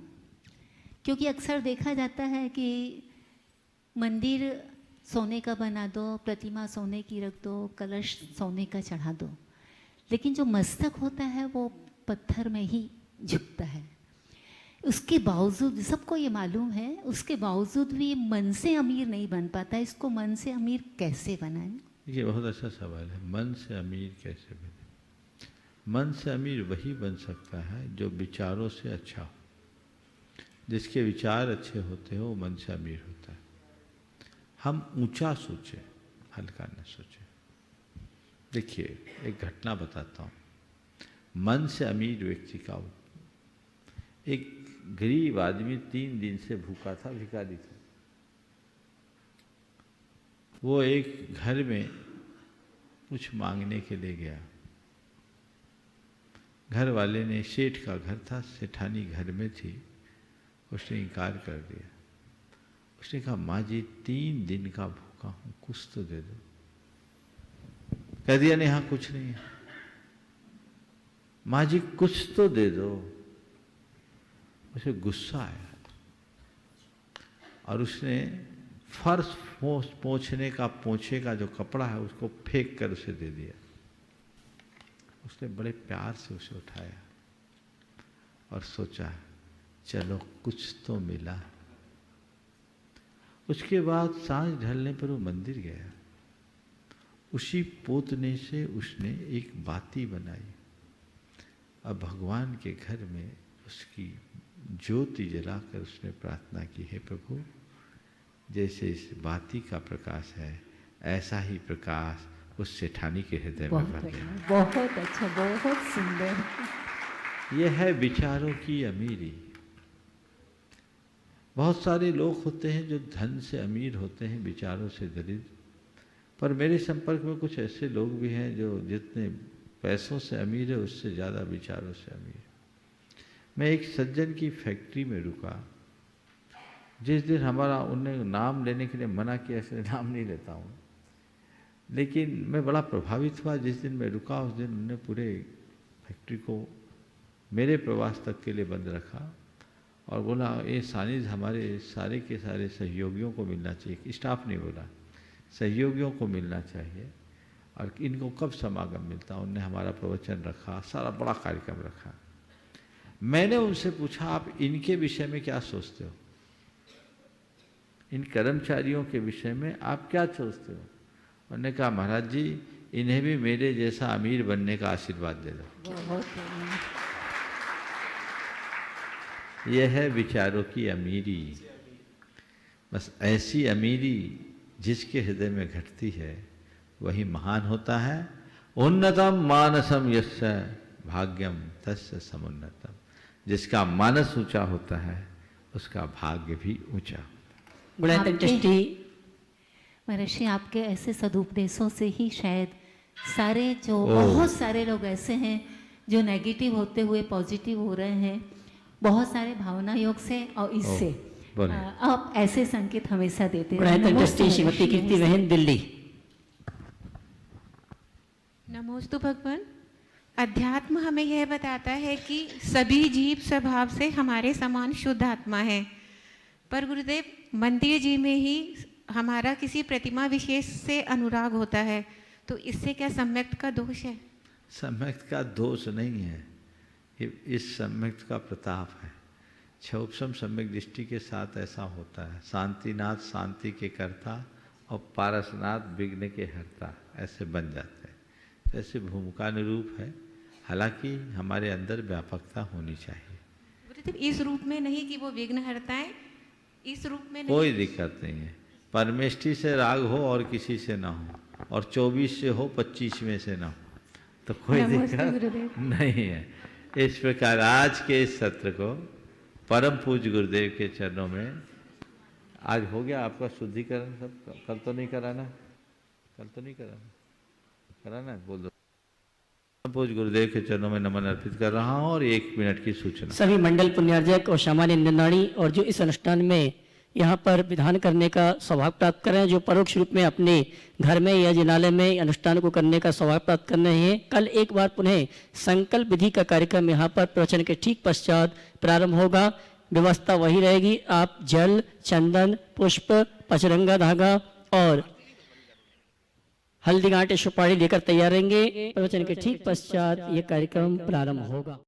क्योंकि अक्सर देखा जाता है कि मंदिर सोने का बना दो, प्रतिमा सोने की रख दो, कलश सोने का चढ़ा दो, लेकिन जो मस्तक होता है वो पत्थर में ही झुकता है। उसके बावजूद, सबको ये मालूम है, उसके बावजूद भी मन से अमीर नहीं बन पाता। इसको मन से अमीर कैसे बनाएं? ये बहुत अच्छा सवाल है। मन से अमीर कैसे बने? मन से अमीर वही बन सकता है जो विचारों से अच्छा हो। जिसके विचार अच्छे होते हो वो मन से अमीर होता है। हम ऊंचा सोचें, हल्का न सोचें। देखिए, एक घटना बताता हूँ। मन से अमीर व्यक्ति का, एक गरीब आदमी 3 दिन से भूखा था, भिखारी था। वो एक घर में कुछ मांगने के लिए गया। घर वाले ने, सेठ का घर था, सेठानी घर में थी, उसने इनकार कर दिया। उसने कहा माँ जी 3 दिन का भूखा हूं, कुछ तो दे दो। कह दिया नहीं, हाँ कुछ नहीं है। माँ जी कुछ तो दे दो। उसे गुस्सा आया और उसने फर्श पोंछने का, पोंछे का जो कपड़ा है उसको फेंक कर उसे दे दिया। उसने बड़े प्यार से उसे उठाया और सोचा चलो कुछ तो मिला। उसके बाद सांझ ढलने पर वो मंदिर गया। उसी पोतने से उसने एक बाती बनाई। अब भगवान के घर में उसकी ज्योति जलाकर उसने प्रार्थना की, है प्रभु जैसे इस बाती का प्रकाश है ऐसा ही प्रकाश उस सेठानी के हृदय में भर गया। बहुत अच्छा, बहुत सुंदर। यह है विचारों की अमीरी। बहुत सारे लोग होते हैं जो धन से अमीर होते हैं, विचारों से दरिद्र। पर मेरे संपर्क में कुछ ऐसे लोग भी हैं जो जितने पैसों से अमीर है उससे ज़्यादा विचारों से अमीर। मैं एक सज्जन की फैक्ट्री में रुका। जिस दिन हमारा उनने नाम लेने के लिए मना किया, इसलिए नाम नहीं लेता हूँ, लेकिन मैं बड़ा प्रभावित हुआ। जिस दिन मैं रुका उस दिन उन्होंने पूरे फैक्ट्री को मेरे प्रवास तक के लिए बंद रखा और बोला ये सानिध्य हमारे सारे के सारे सहयोगियों को मिलना चाहिए। स्टाफ नहीं बोला, सहयोगियों को मिलना चाहिए और इनको कब समागम मिलता। उनने हमारा प्रवचन रखा, सारा बड़ा कार्यक्रम रखा। मैंने उनसे पूछा आप इनके विषय में क्या सोचते हो, इन कर्मचारियों के विषय में आप क्या सोचते हो। उन्होंने कहा महाराज जी इन्हें भी मेरे जैसा अमीर बनने का आशीर्वाद दे दो। यह है विचारों की अमीरी। बस ऐसी अमीरी जिसके हृदय में घटती है वही महान होता है। उन्नतम मानसम यस्य भाग्यम तस्य समुन्नतम। जिसका मानस ऊंचा होता है उसका भाग्य भी ऊंचा होता है। महर्षि आपके ऐसे सदुपदेशों से ही शायद सारे जो बहुत सारे लोग ऐसे हैं जो नेगेटिव होते हुए पॉजिटिव हो रहे हैं, बहुत सारे भावना योग से और इससे आप ऐसे संकेत हमेशा देते हैं। श्रीमती कीर्ति बहन दिल्ली। नमोस्तु भगवान। अध्यात्म हमें यह बताता है कि सभी जीव स्वभाव से हमारे समान शुद्ध आत्मा है, पर गुरुदेव मंदिर जी में ही हमारा किसी प्रतिमा विशेष से अनुराग होता है, तो इससे क्या सम्यक्त का दोष है? सम्यक्त का दोष नहीं है, इस सम्यक्त का प्रताप है। क्षोभसम सम्यक दृष्टि के साथ ऐसा होता है। शांतिनाथ शांति के कर्ता और पारसनाथ विघ्न के हरता ऐसे बन जाते हैं। तो ऐसे भूमिकानुरूप है, हालांकि हमारे अंदर व्यापकता होनी चाहिए। गुरुदेव इस रूप में नहीं कि वो विघ्न हरता है, इस रूप में कोई दिक्कत नहीं है। परमेष्ठी से राग हो और किसी से ना हो, और 24 से हो 25वें से ना हो, तो कोई दिक्कत नहीं है। इस प्रकार आज के इस सत्र को परम पूज्य गुरुदेव के चरणों में आज हो गया आपका शुद्धिकरण। सब कल तो नहीं कराना, कल तो नहीं कराना, कराना बोल दो। पूज्य गुरुदेव के चरणों में नमन अर्पित कर रहा हूँ। और 1 मिनट की सूचना। सभी मंडल पुण्यार्जक और सामान्य निंदाणी और जो इस अनुष्ठान में यहाँ पर विधान करने का सौभाग्य प्राप्त कर रहे हैं, जो परोक्ष रूप में अपने घर में या जिनालय में अनुष्ठान को करने का सौभाग्य प्राप्त कर रहे हैं, कल एक बार पुनः संकल्प विधि का कार्यक्रम यहाँ पर प्रवचन के ठीक पश्चात प्रारंभ होगा। व्यवस्था वही रहेगी। आप जल, चंदन, पुष्प, पचरंगा धागा और हल्दी गांठे सुपारी लेकर तैयार रहेंगे। प्रवचन के ठीक पश्चात ये कार्यक्रम प्रारंभ होगा।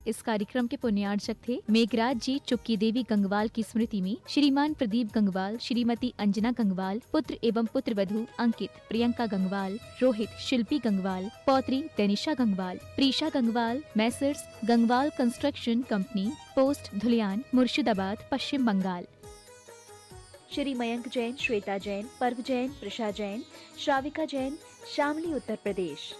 इस कार्यक्रम के पुण्यार्चक थे मेघराज जी चुक्की देवी गंगवाल की स्मृति में श्रीमान प्रदीप गंगवाल, श्रीमती अंजना गंगवाल, पुत्र एवं पुत्र वधू अंकित, प्रियंका गंगवाल, रोहित, शिल्पी गंगवाल, पौत्री Tanisha Gangwal, Preesha Gangwal, Messrs Gangwal construction company, post Dhulian, Murshidabad, Paschim Bengal. Shri Mayank Jain, Shweta Jain, Parv Jain, Prasha Jain, Shravika Jain, Shamli, Uttar Pradesh.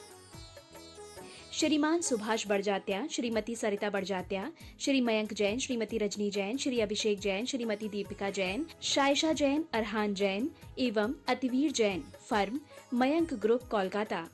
Shriman Subhash Barjatya, Shrimati Sarita Barjatya, Shri Mayank Jain, Shrimati Rajni Jain, Shri Abhishek Jain, Shrimati Deepika Jain, शायशा Jain, Arhan Jain एवं अतिवीर जैन, फर्म मयंक ग्रुप, कोलकाता।